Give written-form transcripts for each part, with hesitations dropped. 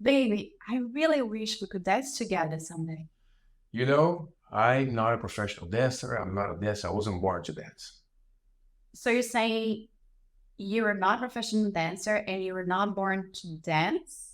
Baby, I really wish we could dance together someday. I'm not a professional dancer. I'm not a dancer. I wasn't born to dance. So you're saying you are not a professional dancer and you were not born to dance?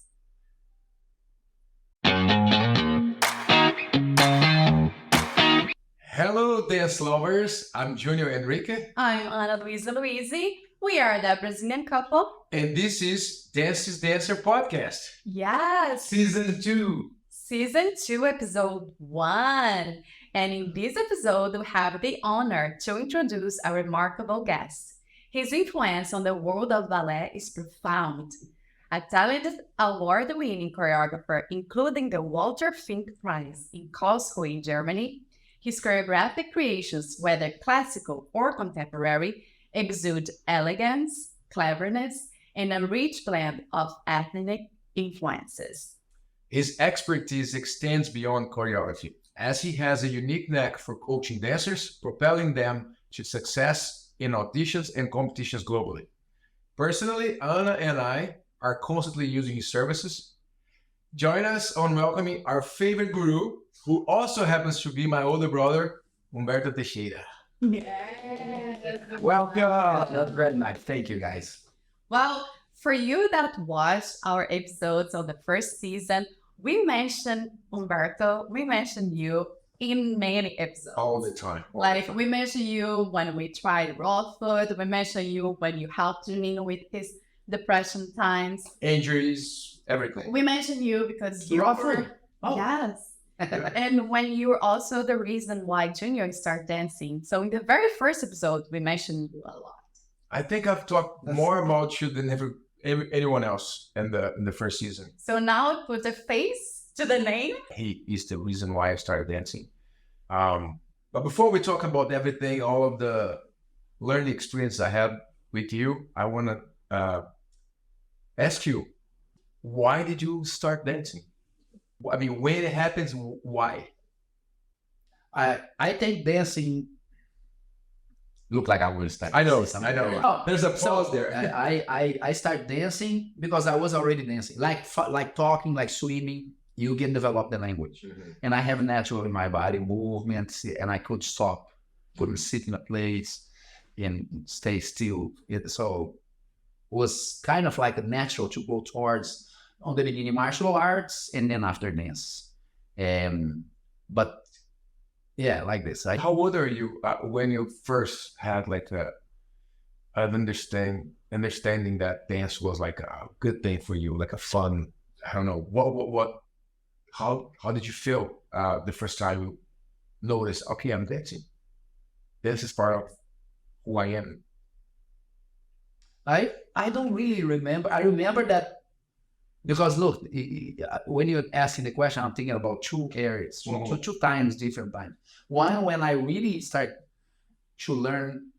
Hello, dance lovers. I'm Junior Enrique, I'm Ana Luisa Luisi. We are the Brazilian couple. and this is Dance's Dancer Podcast, Yes, Season 2. Season 2, Episode 1. And in this episode, we have the honor to introduce a remarkable guest. His influence on the world of ballet is profound. A talented award-winning choreographer, including the Walter Fink Prize in Karlsruhe in Germany, his choreographic creations, whether classical or contemporary, exude elegance, cleverness, and a rich blend of ethnic influences. His expertise extends beyond choreography, as he has a unique knack for coaching dancers, propelling them to success in auditions and competitions globally. Personally, Anna and I are constantly using his services. Join us on welcoming our favorite guru, who also happens to be my older brother, Humberto Teixeira. Welcome. That's very nice. Thank you, guys. Well, for you that watched our episodes of the first season, we mentioned Umberto, we mentioned you in many episodes. All the time. Like we mentioned you when we tried raw food, we mentioned you when you helped Juninho with his depression times. Injuries, everything. We mentioned you because you Raw were food? Oh. yes. And when you were also the reason why Junior started dancing. So in the very first episode, we mentioned you a lot. I think I've talked more about you than anyone else in the first season. So now put a face to the name. He is the reason why I started dancing. But before we talk about everything, all of the learning experience I had with you, I want to ask you, why did you start dancing? I mean, when it happens, why? I think dancing look like I will start. I know. Oh, There's a so pause there. I start dancing because I was already dancing, like talking, like swimming. You can develop the language, and I have natural in my body movements, and I could stop, couldn't sit in a place, and stay still. So it was kind of like a natural to go towards on the beginning martial arts and then after dance. But yeah, like this. How old are you when you first had like an understanding that dance was like a good thing for you, like a fun? I don't know what. How did you feel the first time you noticed? Okay, I'm dancing. This is part of who I am. I don't really remember. I remember that because look, when you're asking the question, I'm thinking about two areas, so two times, different times. One when I really start to learn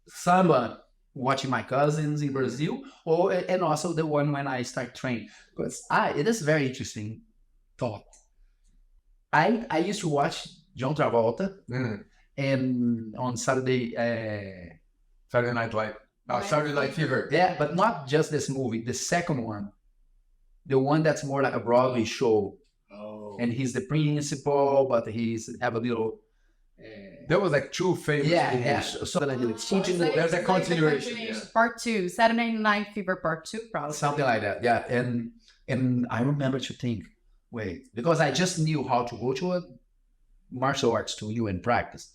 samba, watching my cousins in Brazil, and also the one when I start training. Because it is very interesting thought. I used to watch John Travolta, and on Saturday. Saturday Night Live. Saturday Night Fever. Yeah, but not just this movie. The second one, the one that's more like a Broadway show, and he's the principal, but he's have a little. There was like two famous movies. So There's a continuation. Yeah. Part 2, Saturday Night Fever Part 2, probably. something like that. Yeah, and I remember to think, wait, because I just knew how to go to a martial arts studio and practice,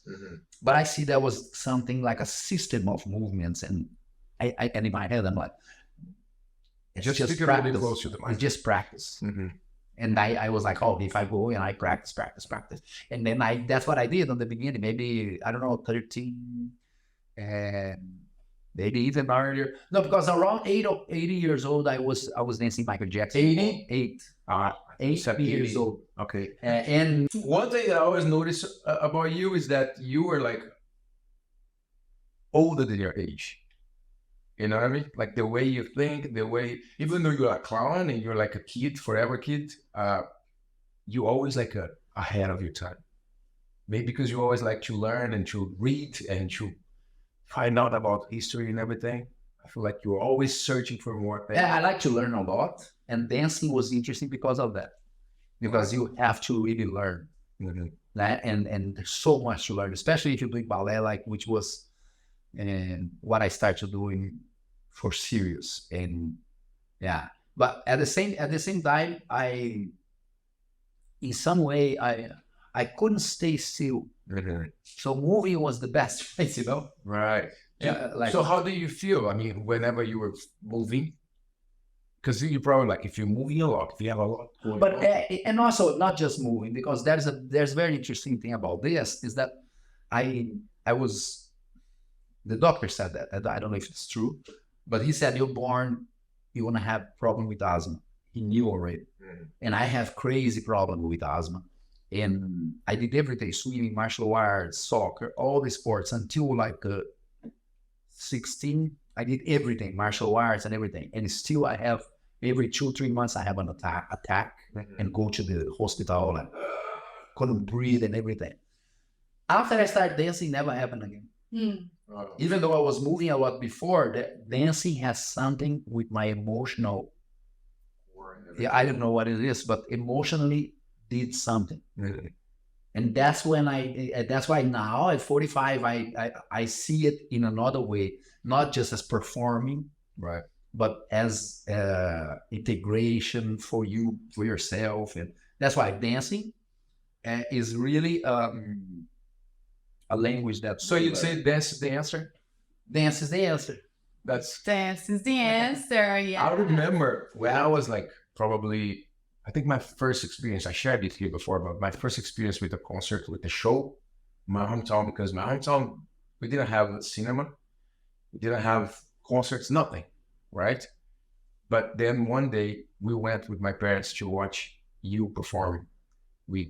but I see there was something like a system of movements, and I and in my head I'm like, it's Just just speak a little bit practice. closer to the mic. It's just practice. And I was like, oh, if I go and I practice. And then that's what I did on the beginning, maybe, I don't know, 13, and maybe even earlier. No, because around 80 years old, I was dancing Michael Jackson. 80? 8. 8 80. years old. Okay. And One thing that I always notice about you is that you were like older than your age. You know what I mean? Like the way you think, the way, even though you're a clown and you're like a kid, forever kid, you always like ahead of your time. Maybe because you always like to learn and to read and to find out about history and everything. I feel like you're always searching for more things. yeah, I like to learn a lot. And dancing was interesting because of that, because you have to really learn. That, and there's so much to learn, especially if you're doing ballet, like which was what I started doing for serious. And yeah, but at the same time, in some way, I couldn't stay still. So moving was the best place, Right. Yeah, like So how do you feel? I mean, whenever you were moving, because you probably like if you're moving a lot, if you have a lot. Going but on. and also not just moving, because there's very interesting thing about this is that I was, the doctor said that, and I don't know if it's true, but he said you're born, you want to have problem with asthma. He knew already, and I have crazy problem with asthma, and I did everything: swimming, martial arts, soccer, all the sports until like 16. I did everything, martial arts and everything, and still I have every 2-3 months I have an attack and go to the hospital, like couldn't breathe and everything. After I started dancing, never happened again. Even though I was moving a lot before, dancing has something with my emotional. Yeah, I don't know what it is, but emotionally did something. And that's when that's why now at 45, I see it in another way, not just as performing, Right. but as integration for you, for yourself. And that's why dancing is really a language that. So you'd say dance is the answer? Dance is the answer. That's. Dance is the answer. Yeah. I remember when I was like probably, I think my first experience, I shared it here before, but my first experience with a concert, with a show, my hometown, because my hometown, we didn't have a cinema, we didn't have concerts, nothing, right? But then one day we went with my parents to watch you perform with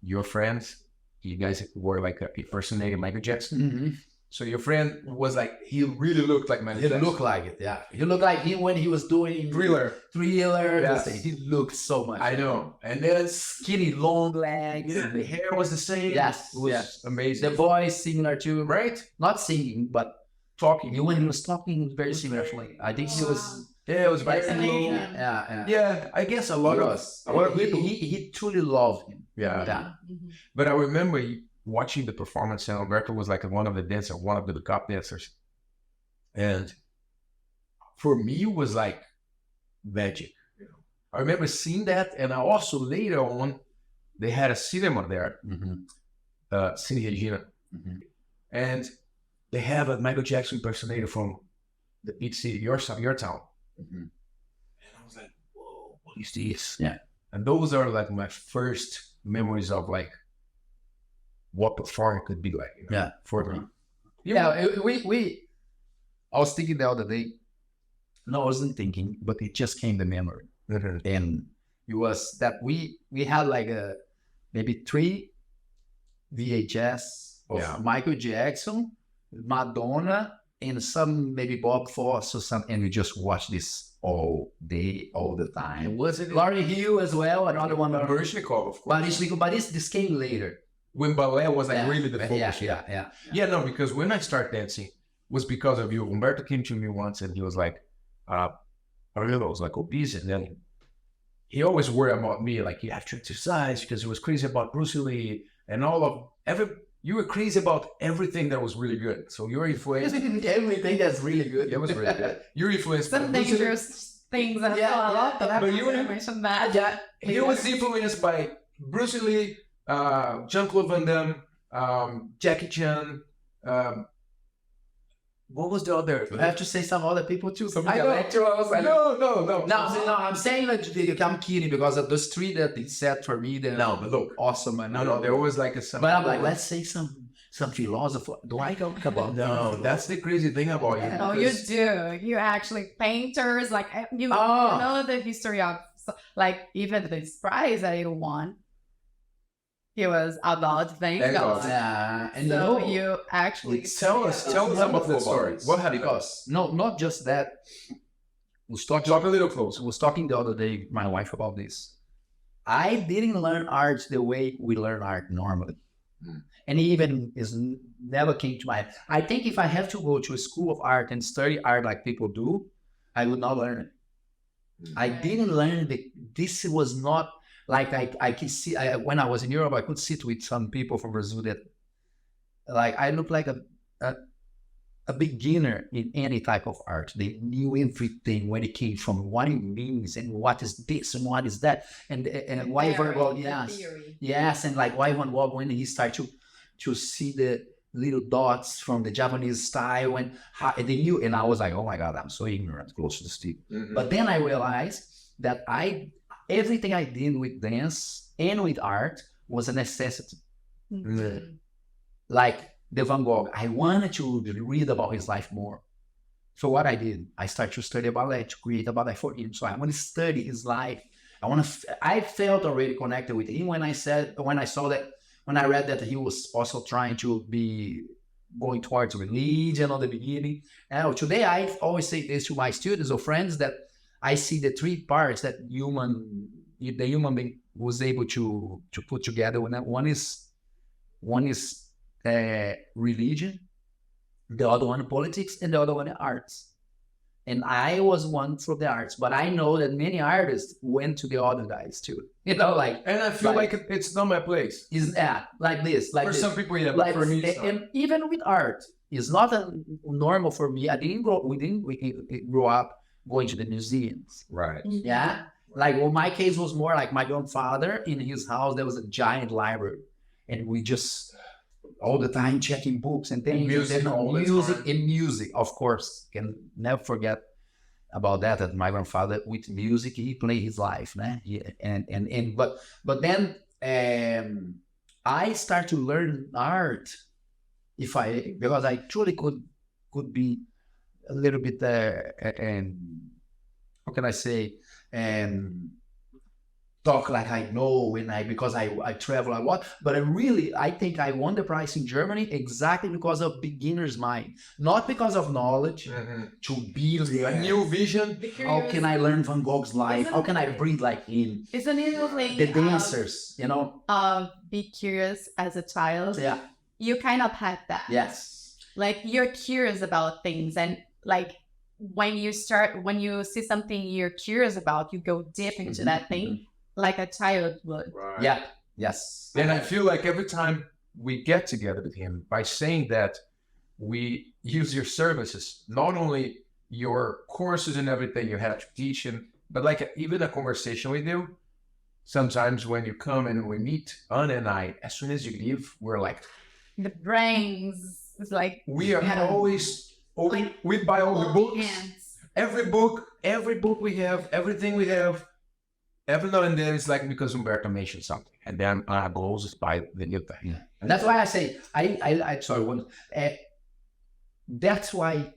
your friends. You guys were like impersonating Michael Jackson. Mm-hmm. So your friend was like, he really looked like Michael He Jackson. looked like it, yeah. He looked like him when he was doing Thriller. Yes. Yes. He looked so much. I know. And then skinny, long legs. The hair was the same. Yes, It was yes. amazing. The voice similar to, Right? not singing, but Talking. when he was talking, it was very similar to me. I think he was. Yeah, it was very Fascinating. slow. Yeah. Yeah, I guess a lot of people. He truly loved him. Yeah. Yeah. But I remember watching the performance, and Alberto was like one of the dancers, one of the backup dancers. And for me, it was like magic. I remember seeing that, and I also later on, they had a cinema there, Cine Regina, and they have a Michael Jackson impersonator from the big city, your town. And I was like, whoa, what is this? Yeah. And those are like my first memories of like what performing could be like. Yeah. For me. Yeah, I was thinking the other day. No, I wasn't thinking, but it just came to memory. And it was that we had like maybe 3 VHS of Michael Jackson, Madonna, and some maybe Bob Fosse or something, and we just watched this all day, all the time. And was it Lauryn Hill as well, another one. Baryshnikov, of course. But this came later. When ballet was like really the focus. Yeah. Yeah, no, because when I started dancing was because of you. Umberto came to me once and he was like, I was like obese, and then he always worried about me, like you have to exercise, because he was crazy about Bruce Lee and you were crazy about everything that was really good. So your influence, Everything that's really good. it was really good. Your influence, by Some Bruce Lee, dangerous things that Yeah, I love that but you I mentioned that. he was influeed by Bruce Lee, Jean-Claude Van Damme, Jackie Chan. What was the other? You have to say some other people too. Some I know. intellectuals. No. No, I'm saying that I'm kidding because of those 3 that he said for me. They're No, but look. awesome. And No, there was like a. But I'm like, let's say some philosopher. Do I talk about? No, that's the crazy thing about you. Oh, you do. You actually painters, like you Oh. know the history of, like even this prize that you won. He was about Van Van Gogh. Gogh. Yeah, and So no, you actually Tell us some of the stories. What happened? because not just that. Talk a little close. I was talking the other day with my wife about this. I didn't learn art the way we learn art normally. And even never came to my head. I think if I have to go to a school of art and study art like people do, I would not learn it. I didn't learn that this was not like I can see when I was in Europe, I could sit with some people from Brazil that like I look like a beginner in any type of art. They knew everything when it came from what it means and what is this and what is that and why Van Gogh, yes, and like why Van Gogh when he started to see the little dots from the Japanese style and they knew, and I was like, oh my god, I'm so ignorant close to the Steve. But then I realized that everything I did with dance and with art was a necessity. Like the Van Gogh, I wanted to read about his life more. So what I did, I started to study ballet, to create a ballet for him. So I want to study his life. I felt already connected with him when I read that he was also trying to be going towards religion on the beginning. And today I always say this to my students or friends that I see the three parts that the human being was able to put together. One is religion, the other one politics, and the other one arts. And I was one for the arts, but I know that many artists went to the other guys too. And I feel like it's not my place. Is like this, like for this. Some people, yeah, like for me, and even with art, it's not normal for me. We grew up going to the museums, right? Yeah, like my case was more like my grandfather in his house. There was a giant library, and we just all the time checking books and things. Music, of course, can never forget about that. That my grandfather with music, he played his life, né? But then I start to learn art because I truly could be a little bit how can I say talk like I know because I travel a lot, but I think I won the prize in Germany exactly because of beginner's mind, not because of knowledge. To build a new vision. How can I learn Van Gogh's life? How can I breathe like him? Isn't it like the dancers, be curious as a child? Yeah, you kind of had that. Yes, like you're curious about things, and like when you see something you're curious about, you go deep into that thing. Like a child would. Right. Yeah. Yes. And I feel like every time we get together with him, by saying that we use your services, not only your courses and everything you have to teach him, but like even a conversation with you. Sometimes when you come and we meet, Anna and I, as soon as you leave, we're like the brains. It's like we are always we buy all the books, every book we have, everything we have. Every now and then it's like because Humberto mentioned something, and then goes by the new thing. Yeah. And that's why I say that's why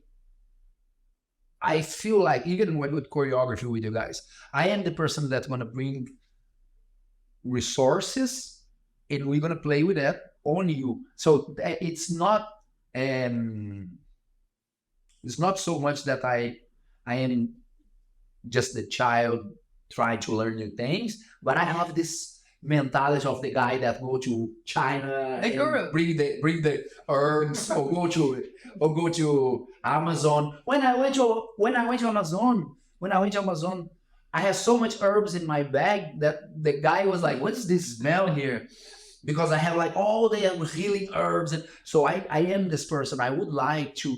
I feel like even with choreography with you guys, I am the person that's gonna bring resources, and we're gonna play with that on you. So it's not so much that I am just the child trying to learn new things, but I have this mentality of the guy that go to China and bring the herbs or go to Amazon. When I went to Amazon, I had so much herbs in my bag that the guy was like, "What is this smell here?" Because I have like all the healing herbs, and so I am this person. I would like to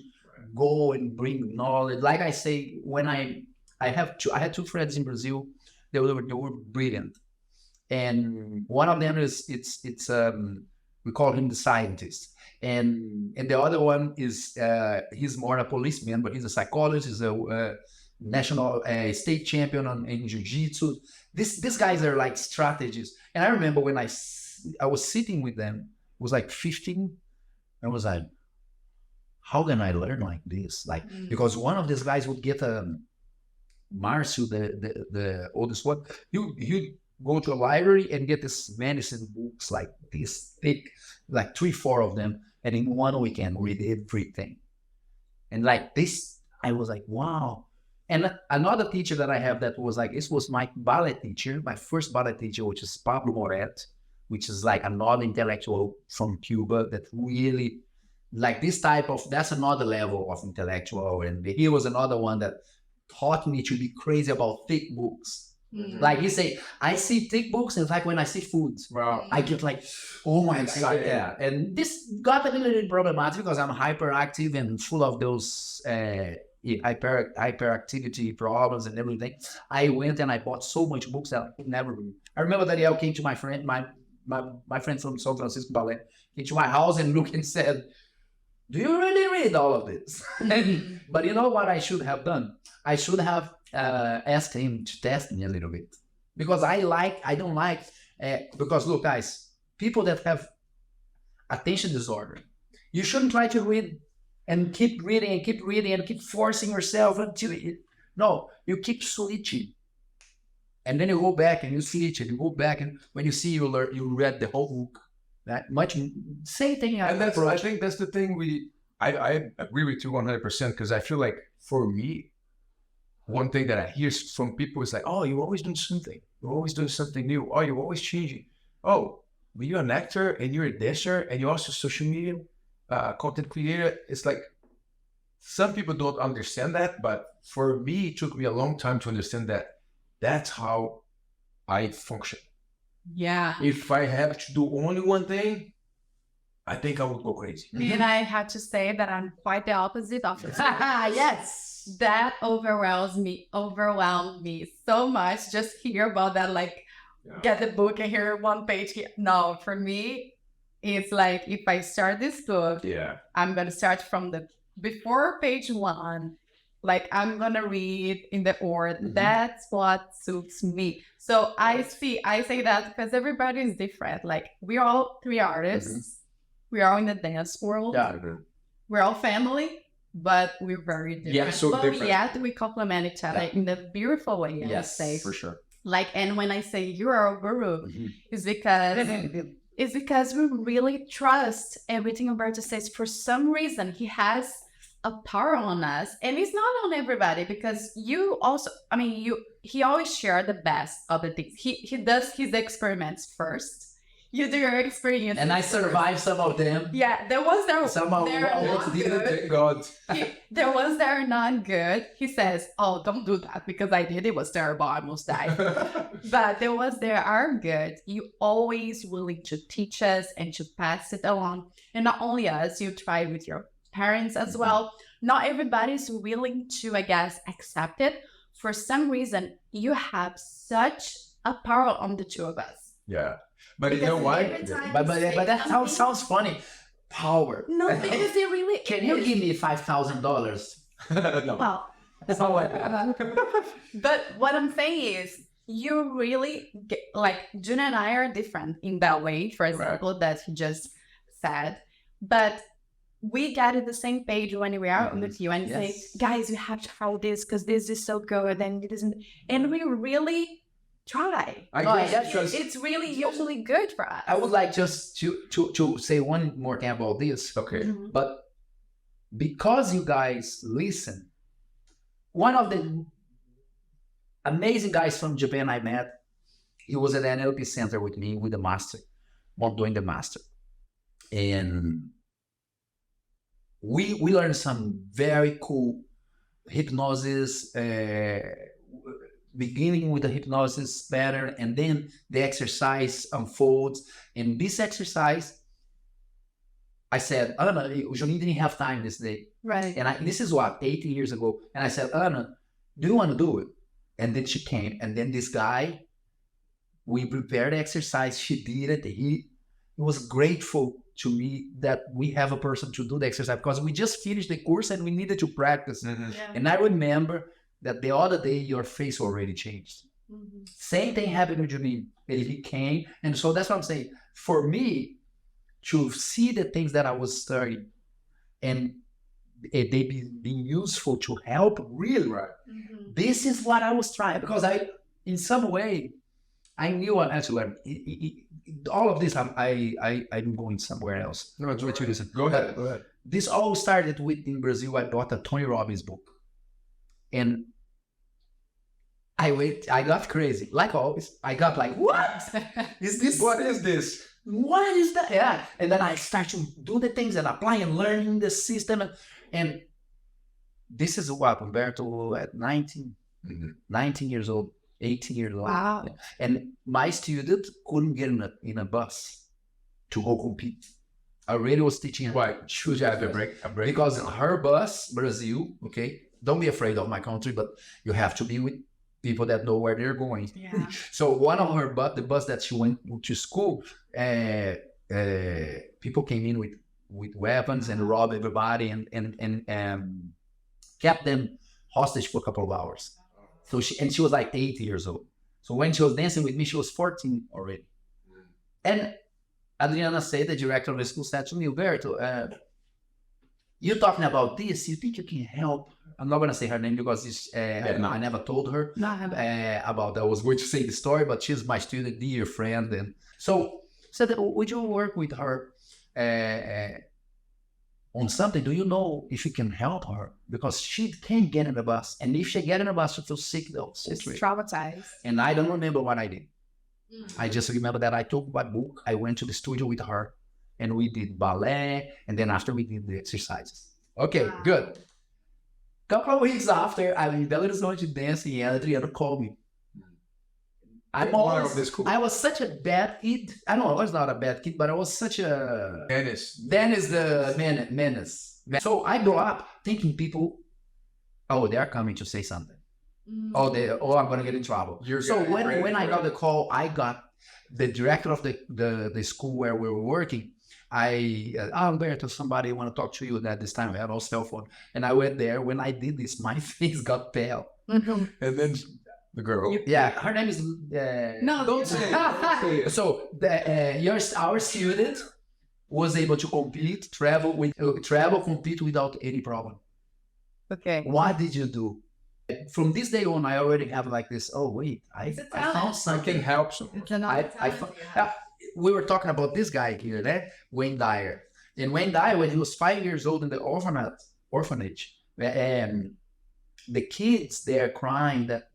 go and bring knowledge. Like I say, when I had two friends in Brazil. They were brilliant, and one of them we call him the scientist, and the other one is he's more a policeman, but he's a psychologist. He's a national state champion in jiu-jitsu. These guys are like strategists, and I remember when I was sitting with them, it was like 15. I was like, how can I learn like this? Because one of these guys would get Marcio, the oldest one, he'd go to a library and get this medicine books like this thick, like 3-4 of them, and in 1 weekend read everything. And like this, I was like, wow. And another teacher that I have that was like, this was my ballet teacher, my first ballet teacher, which is Pablo Moret, which is like another intellectual from Cuba that really like this type of, that's another level of intellectual. And he was another one that taught me to be crazy about thick books. Mhm. Like you say, I see thick books, and it's like when I see foods, Wow. I get like, oh my god, Excited. yeah. And this got a little bit problematic because I'm hyperactive and full of those hyperactivity problems and everything. I went and I bought so much books that I could never read. I remember that I came to my friend, my friend from San Francisco Ballet, came to my house and looked and said, "Do you really read all of this?" But you know what I should have done? I should have asked him to test me a little bit, because I don't like because look, guys, people that have attention disorder, you shouldn't try to read and keep reading and keep reading and keep forcing yourself until no, you keep switching, and then you go back and you switch and you go back, and when you see you read the whole book. That much same thing. And I think that's the thing I agree with you 100%, because I feel like for me, one thing that I hear from people is like, oh, you're always doing something. You're always doing something new. Oh, you're always changing. Oh, but you're an actor and you're a dancer and you're also social media content creator. It's like some people don't understand that, but for me, it took me a long time to understand that that's how I function. Yeah. If I have to do only one thing, I think I would go crazy. And I have to say that I'm quite the opposite of it. Yes. That overwhelmed me so much. Just hear about that, like get the book and hear one page here. No, for me, it's like if I start this book, I'm gonna start from the before page 1. Like I'm gonna read in the order. Mhm. That's what suits me. So I say that because everybody is different. Like we're all 3 artists. We are in the dance world. Yeah. We're all family, but we're very different. Yeah, so but different. yet we complement each other in a beautiful way. I would Yes, say. For sure. Like, and when I say you're our guru, Mhm. it's because we really trust everything Humberto says. For some reason, he has a power on us, and it's not on everybody, because you also, he always share the best of the things. He does his experiments first. You do your experience, And I survived some of them. Yeah, there was Some of they're almost not didn't. good. Thank God. There was they're not good. He says, "Oh, don't do that because I did. It was terrible. I almost died." But there was there are good. You always willing to teach us and to pass it along, and not only us. You try with your parents as well. Not everybody's willing to, I guess, accept it. For some reason, you have such a power on the two of us. Yeah. But you know why? Every time But you say that something- sounds funny. Power. No, because it really Can you give me $5,000? No. well. That's not what. But what I'm saying is, you really get, like June and I are different in that way, for example, that he just said. But we get at the same page when we are with you and Yes. say, guys, you have to try this because this is so good and it isn't. And we really try. I Like, guess because It's really usually good for us. I would like just to say one more thing about this. okay. Mhm. But because you guys listen, one of the amazing guys from Japan I met, he was at the NLP center with me with the master, while doing the master. And we learned some very cool hypnosis, beginning with the hypnosis pattern, and then the exercise unfolds. And this exercise, I said, Ana, Juninho didn't have time this day. Right. And this is what, 18 years ago. And I said, Ana, do you want to do it? And then she came. And then this guy, we prepared the exercise. She did it. He was grateful to me that we have a person to do the exercise, because we just finished the course and we needed to practice. Mhm. Yeah. And I remember that the other day, your face already changed. Mhm. Same thing happened with Juninho. And he came. And so that's what I'm saying. For me, to see the things that I was studying and they being useful to help, really, Right. Mhm. this is what I was trying, because in some way, I knew I had to learn. All of this, I'm going somewhere else. No, it's what you listen. Go ahead. Go ahead. This all started with, in Brazil, I bought a Tony Robbins book. And I got crazy. Like always, I got like, what is this? What is this? What is that? Yeah. And then I start to do the things and apply and learn the system. And this is what Humberto at 19, Mhm. 19 years old, 18 years old. Wow. And my student couldn't get in a bus to go compete. I already was teaching her. Why? Should you have a break? Because her bus, Brazil, okay, don't be afraid of my country, but you have to be with people that know where they're going. Yeah. So one of her the bus that she went to school, people came in with weapons and robbed everybody and kept them hostage for a couple of hours. So she was like 8 years old. So when she was dancing with me, she was 14 already. And Adriana said, the director of the school, said to me, Humberto, you're talking about this. You think you can help? I'm not going to say her name because I never told her about that. I was going to say the story, but she's my student, dear friend. And so said, would you work with her on something? Do you know if you can help her? Because she can't get in the bus. And if she get in the bus, she feels sick though. She's traumatized. And I don't remember what I did. I just remember that I took my book, I went to the studio with her, and we did ballet, and then after we did the exercises. Okay, good. Couple of weeks after, I'm in Belo Horizonte dancing, and Adriana called me. I was such a bad kid. I know I was not a bad kid, but I was such a... Dennis the menace. So I grew up thinking people, oh, they're coming to say something. I'm gonna get in trouble. So when I got the call, I got the director of the school where we were working. Humberto, somebody want to talk to you. At this time, I had no cell phone, and I went there. When I did this, my face got pale. And then the girl. Yeah, her name is. No, Don't say it. So our student was able to compete, compete without any problem. Okay. What did you do? From this day on, I already have like this. Oh wait, I found I something. can help someone. It's another We were talking about this guy here, Wayne Dyer. And Wayne Dyer, when he was 5 years old in the orphanage, and the kids there crying that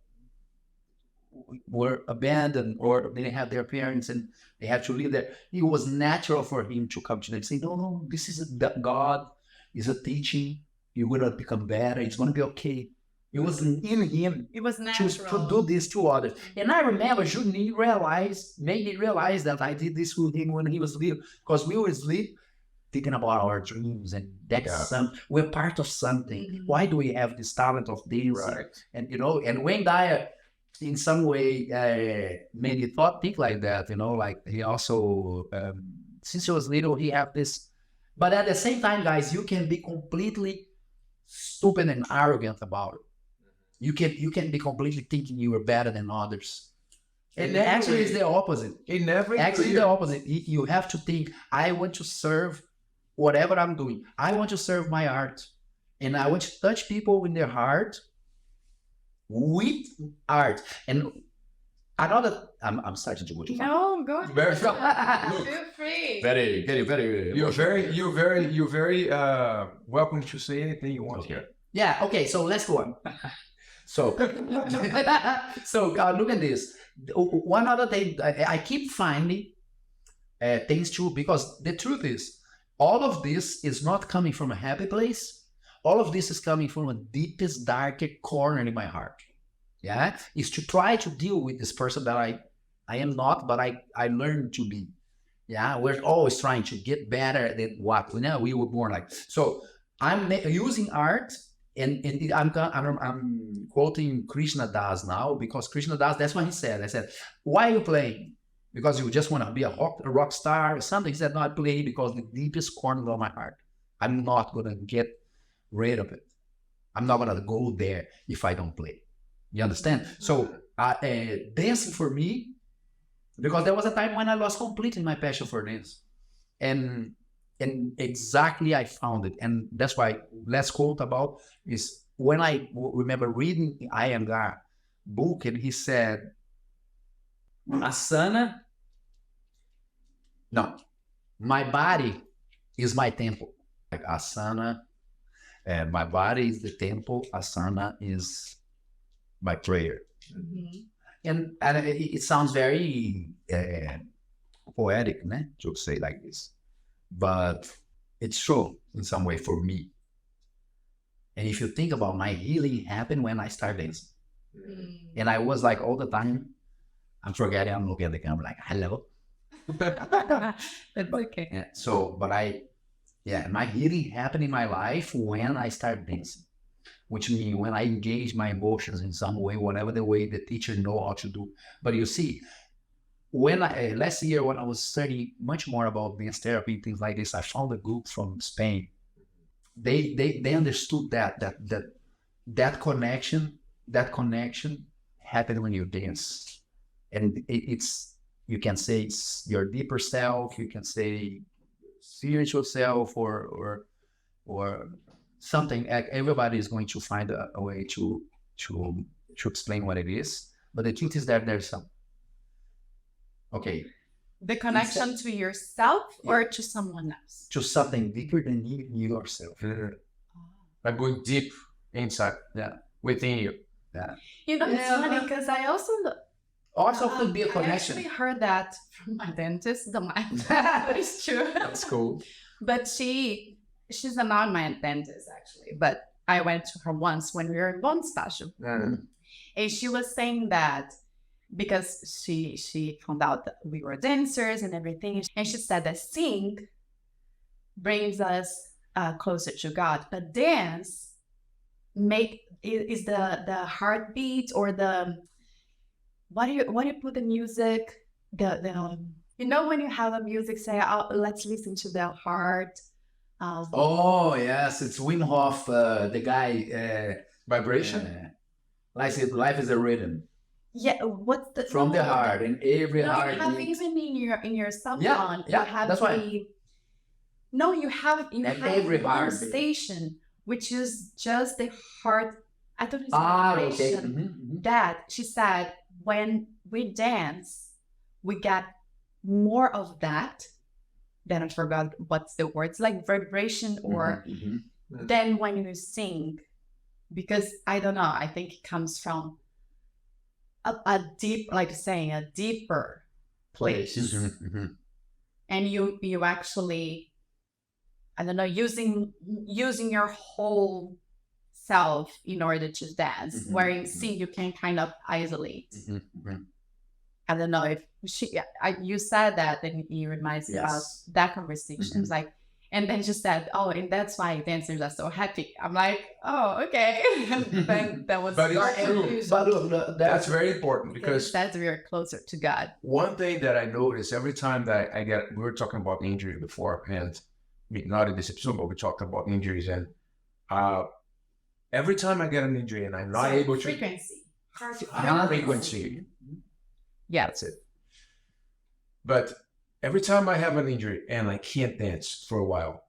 were abandoned or they didn't have their parents and they had to live there. It was natural for him to come to them and say, no, this is God is a teaching. You're going to become better. It's going to be okay. It was in him. It was natural. To do this to others. And I remember Juninho made me realize that I did this with him when he was little. Because we always live thinking about our dreams and we're part of something. Mm-hmm. Why do we have this talent of dancing? Right. And and Wayne Dyer in some way made me think like that, like he also since he was little he had this. But at the same time, guys, you can be completely stupid and arrogant about it. You can be completely thinking you are better than others. And actually, it's the opposite. The opposite. You have to think, I want to serve whatever I'm doing. I want to serve my art. And I want to touch people in their heart with art. And another, I'm starting to go too far. No, go ahead. Very Feel free. Very. You're very welcome to say anything you want here. Yeah. Okay. So let's go on. So look at this. One other thing, I keep finding things too, because the truth is, all of this is not coming from a happy place. All of this is coming from a deepest, darkest corner in my heart. Yeah, is to try to deal with this person that I am not, but I learned to be. Yeah, we're always trying to get better than what we were born like. So I'm using art. And I'm quoting Krishna Das now, because Krishna Das, that's what he said. I said, why are you playing? Because you just want to be a rock star or something? He said, no, I play because the deepest corner of my heart. I'm not going to get rid of it. I'm not going to go there if I don't play. You understand? So dancing for me, because there was a time when I lost completely my passion for dance. And exactly I found it. And that's why last quote about is when I remember reading Iyengar book, and he said, asana, no, my body is my temple. Like asana, and my body is the temple, asana is my prayer. Mm-hmm. And it sounds very poetic, né? To say like this. But it's true in some way for me. And if you think about my healing happened when I started dancing. Mm. And I was like all the time, I'm forgetting, I'm looking at the camera like, hello. That's okay. Yeah, so, but my healing happened in my life when I started dancing, which means when I engage my emotions in some way, whatever the way the teacher know how to do. But you see, when last year when I was studying much more about dance therapy, things like this, I found a group from Spain. They understood that connection happened when you dance, and it's, you can say it's your deeper self, you can say spiritual self, or something. Everybody is going to find a way to explain what it is. But the truth is that there's some, okay, The connection to yourself or to someone else? to something deeper than you yourself. Like going deep inside, within you. You know, it's Yeah. funny because I Also could be a I connection. actually heard that from my dentist, but it's true. That's cool. But she's not my dentist actually, but I went to her once when we were in Bond Special. And she was saying that because she found out that we were dancers and everything, and she said that sing brings us closer to God, but dance is the heartbeat, or the what do you put the music, the you know, when you have a music say, oh, let's listen to the heart. Oh yes, it's Wim Hof, the guy. Vibration? Life is a rhythm Yeah, what's the from the heart, and every No, heart. you have beat. even in your cell Yeah, phone. yeah, you have that's why. No, you have And have every one heartbeat. station, which is just the heart. I don't know. It's Okay. vibration. Mhm. That she said, when we dance, we get more of that. Then I forgot what's the words, like vibration, or Mhm. then when you sing, because I don't know, I think it comes from a deep, like saying, a deeper place. Mhm. And you actually, I don't know, using your whole self in order to dance. Mhm, Where in mhm. sing you can kind of isolate. Mhm. Mhm. I don't know if you said that, and it reminds me about Yes. that conversation. It's like, and then she said, oh, and that's why dancers are so happy. I'm like, oh, okay. Then that was But it's your true. evolution. But look, That's very important because because that's we're closer to God. one thing that I notice every time that I get, we were talking about injury before, and not in this episode, but we talked about injuries, and every time I get an injury and I'm not So, able to frequency. frequency, Yeah. that's it. But every time I have an injury and I can't dance for a while,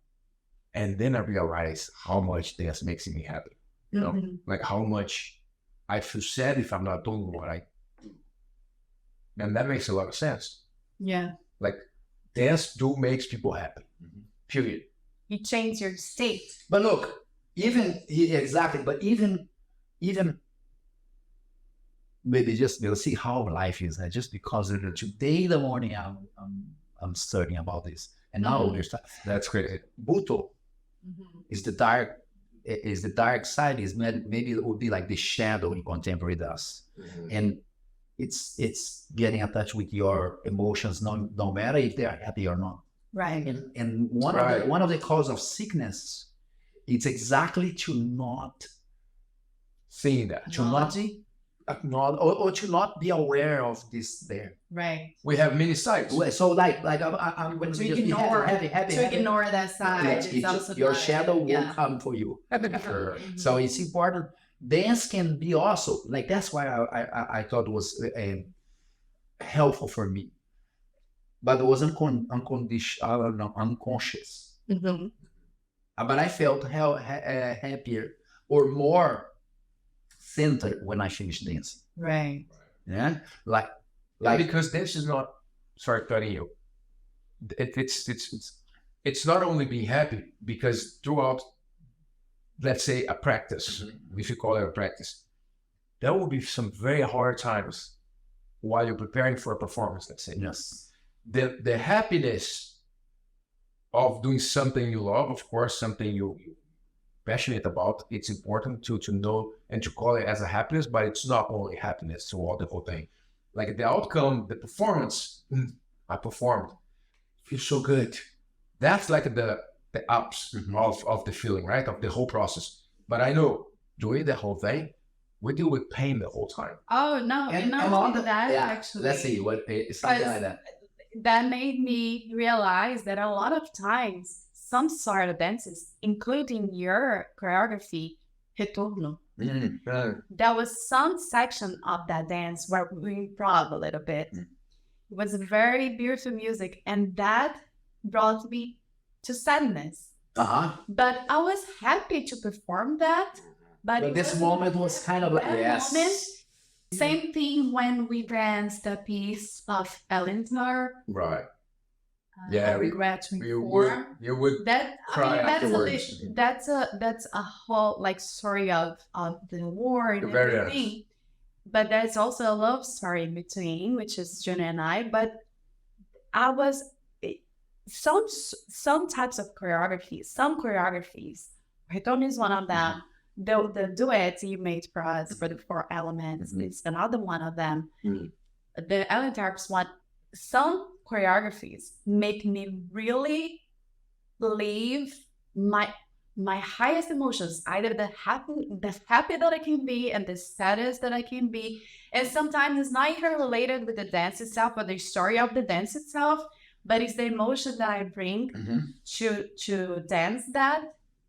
and then I realize how much dance makes me happy. You know, Mhm. like how much I feel sad if I'm not doing what I do. And that makes a lot of sense. Yeah. Like dance makes people happy. Period. You change your state. But look, exactly. But even maybe just you'll see how life is. Just because today in the morning I'm studying about this, and now Mhm. there's That's crazy. Buto is the dark side. Is maybe it would be like the shadow in contemporary dance, and it's getting in touch with your emotions, no matter if they are happy or not. Right. And Right. one of the cause of sickness, it's exactly to not Seeing that. to not acknowledge, or to not be aware of this there. Right. We have many sides. So like I'm going To to just ignore, be happy. to ignore that side. It's also Your not- shadow will yeah. come for you. Sure. So it's important. Dance can be also like, that's why I thought it was helpful for me, but it was unconscious. Mhm. But I felt happier or more centered when I finished dancing. Right. Yeah, like Because this is not, sorry, cutting you. It's not only being happy, because throughout, let's say, a practice, if you call it a practice, there will be some very hard times while you're preparing for a performance, let's say. yes, The happiness of doing something you love, of course, something passionate about, it's important to know and to call it as a happiness, but it's not only happiness throughout the whole thing. Like the outcome, the performance, I performed, feels so good. That's like the ups of the feeling, right? Of the whole process. But I know during the whole thing, we deal with pain the whole time. Oh no, And not on only that yeah, actually. let's see what it's something But like that. that made me realize that a lot of times some sort of dances, including your choreography, Retorno, there was some section of that dance where we improv a little bit. It was very beautiful music, and that brought me to sadness. But I was happy to perform that. But But it this wasn't moment was kind of like, that yes. moment. Same thing when we danced the piece of Eleanor. Right. I Yeah, regret to You inform. would, you would That cry afterwards. that's a whole like story of the war and Very everything. But there's also a love story in between, which is Junior and I. But I was some types of choreographies, some choreographies. Retorno is one of them. The duet you made for us for the 4 elements is another one of them. The Ellen Tarps one. Some choreographies make me really believe my highest emotions, either the happy that I can be and the saddest that I can be. And sometimes it's not even related with the dance itself or the story of the dance itself, but it's the emotion that I bring to dance that,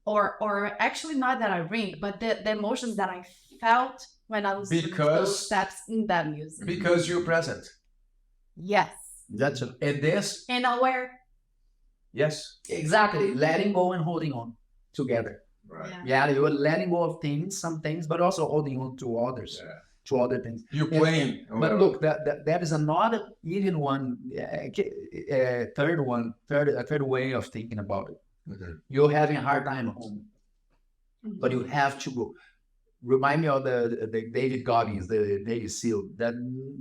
or actually not that I bring, but the emotions that I felt when I was doing those steps in that music. because you're present. Yes. That's it. And this, And aware. yes. Exactly. Letting go and holding on together. Right. Yeah, you were letting go of things, some things, but also holding on to others, to other things. You're playing. But look, that is another even one, third way of thinking about it. You're having a hard time at home, but you have to go. Remind me of the David Goggins, the Navy SEAL, that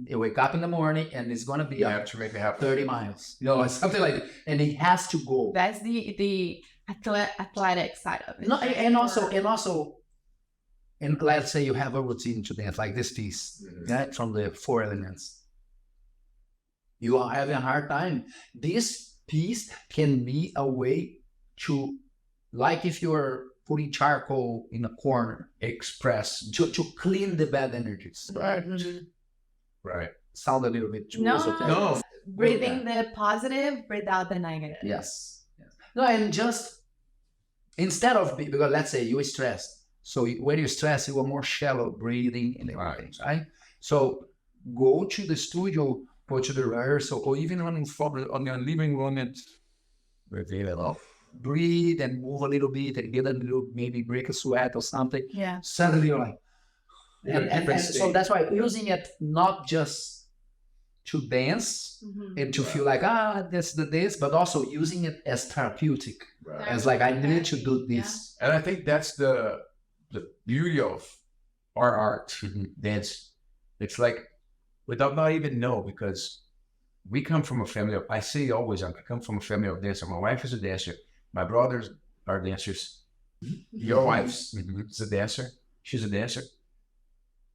you wake up in the morning and it's going to be You have to make it happen. 30 miles, something like that. And he has to go. That's the athletic side of it. No, and also, and let's say you have a routine to dance, like this piece, right, from the 4 elements. You are having a hard time. This piece can be a way to, like if you're putting charcoal in a corner, Express. to clean the bad energies. Right. Right. Sound a little bit too No. esoteric. No. Breathing the positive without the negative. Yes. No, and just instead of because let's say you're stressed, so when you're stressed, you are more shallow breathing and everything, right? So go to the studio, go to the rehearsal, or even on your living room and breathe and move a little bit and get a little, maybe break a sweat or something. Yeah. Suddenly you're like, and so that's why using it not just to dance and to feel like that's the dance, but also using it as therapeutic, as like I need to do this. And I think that's the beauty of our art, dance. It's like without not even know, because we come from a family of, I say always, I come from a family of dancers. My wife is a dancer. My brothers are dancers. Your wife's is a dancer. She's a dancer.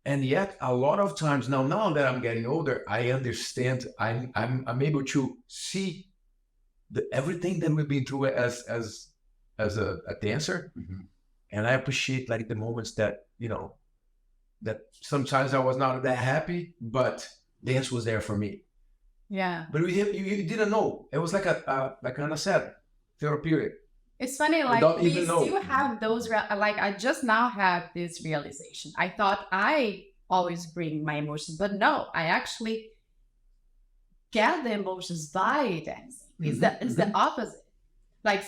And yet, a lot of times now that I'm getting older, I understand. I'm able to see everything that we've been through as a dancer, and I appreciate like the moments that that sometimes I was not that happy, but dance was there for me. Yeah. But you didn't know. It was like like Anna said, therapeutic. It's funny, like don't we even know. still have those, like I just now have this realization. I thought I always bring my emotions, but no, I actually get the emotions by dancing. It's the opposite. Like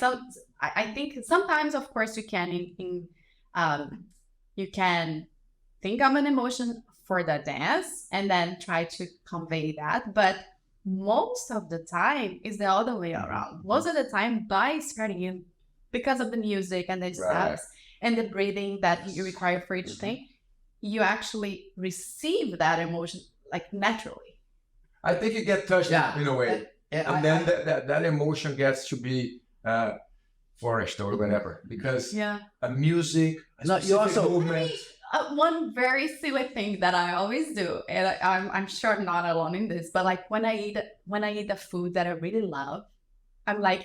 I think sometimes, of course, you can you can think of an emotion for the dance and then try to convey that, but most of the time is the other way around. Most of the time, by starting in, because of the music and the steps and the breathing that you require for each thing, you actually receive that emotion like naturally. I think you get touched in a way, and then that emotion gets to be forest or whatever, because Yeah. a music, a No, you specific also- movement. One very silly thing that I always do, and I'm sure I'm not alone in this, but like when I eat the food that I really love, I'm like,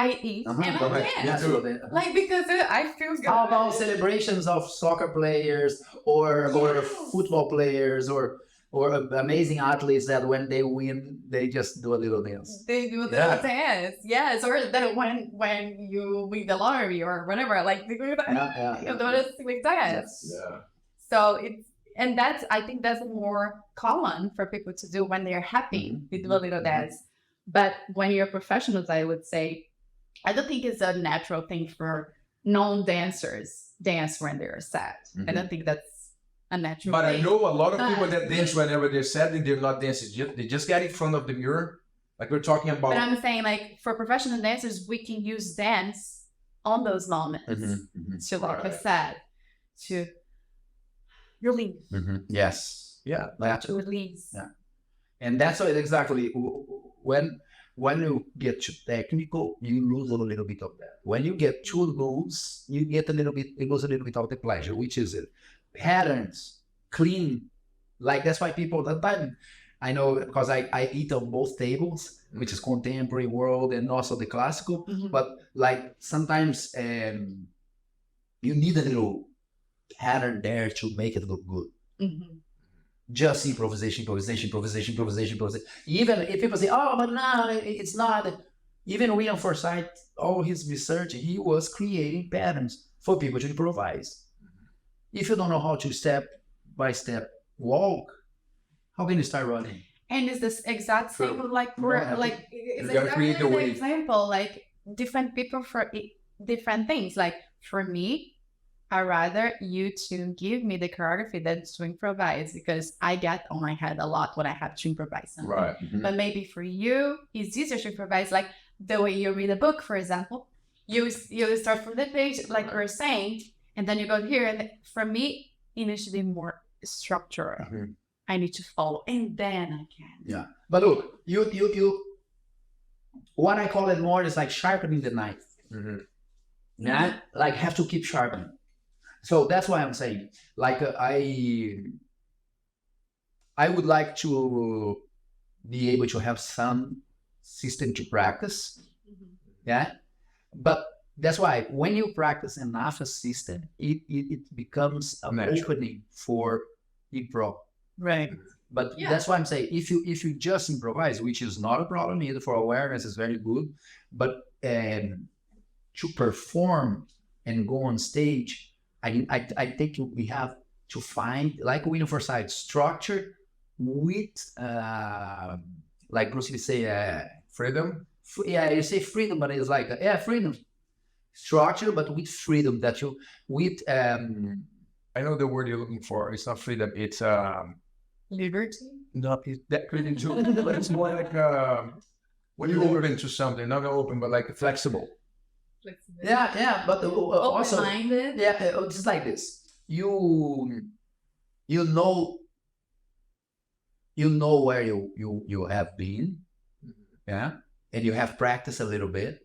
I eat and I correct. dance. Yeah, so the- Like because I feel good. How about celebrations of soccer players or football players or amazing athletes that when they win they just do a little dance? They do the Yeah. dance, yes, or that when you win the lottery or whatever, like they do that. You do a silly dance. Yeah. So I think that's more common for people to do when they're happy. Mhm. They do a little dance. But when you're professionals, I would say, I don't think it's a natural thing for non-dancers dance when they're sad. I don't think that's a natural But I thing. know a lot of people But- that dance whenever they're sad and they're not dancing. They just get in front of the mirror. Like we're talking about. But I'm saying, like, for professional dancers, we can use dance on those moments to, like I Right. said, to release, Yes. Yeah. That's to release. Yeah. And that's why exactly when you get too technical, you lose a little bit of that. When you get too loose, you lose a little bit of the pleasure, which is it. Patterns, clean. Like that's why people that time I know because I eat on both tables, which is contemporary world and also the classical. Mhm. But like sometimes you need a little pattern there to make it look good. Mhm. Just improvisation. Even if people say, "Oh, but no, it's not." Even William Forsythe, all his research, he was creating patterns for people to improvise. If you don't know how to step by step walk, how can you start running? And it's this exact same True. like Yeah. we're like it's You gotta exactly create the the way. example, like different people for different things. Like for me, I rather you to give me the choreography than to improvise because I get on my head a lot when I have to improvise something. Right. But maybe for you, it's easier to improvise, like the way you read a book, for example. You start from the page, like we're saying, and then you go here. And for me, it needs to be more structural. Mhm. I need to follow, and then I can. Yeah. But look, you what I call it more is like sharpening the knife. Mhm. Yeah, like have to keep sharpening. So that's why I'm saying, like I would like to be able to have some system to practice. Yeah, but that's why when you practice enough a system, it becomes an Natural. opening for improv. Right. But Yeah. that's why I'm saying if you just improvise, which is not a problem either for awareness, is very good. But to perform and go on stage, I think we have to find, like William Forsythe, structure with like Bruce Lee say Freedom. yeah, you say freedom, but it's like freedom, structure, but with freedom that you with I know the word you're looking for. It's not freedom. It's Liberty. not it's that freedom too. But it's more like when you're open to something, not open, but like flexible. yeah, but also Open-minded. yeah, just like this. You know where you have been, yeah, and you have practiced a little bit.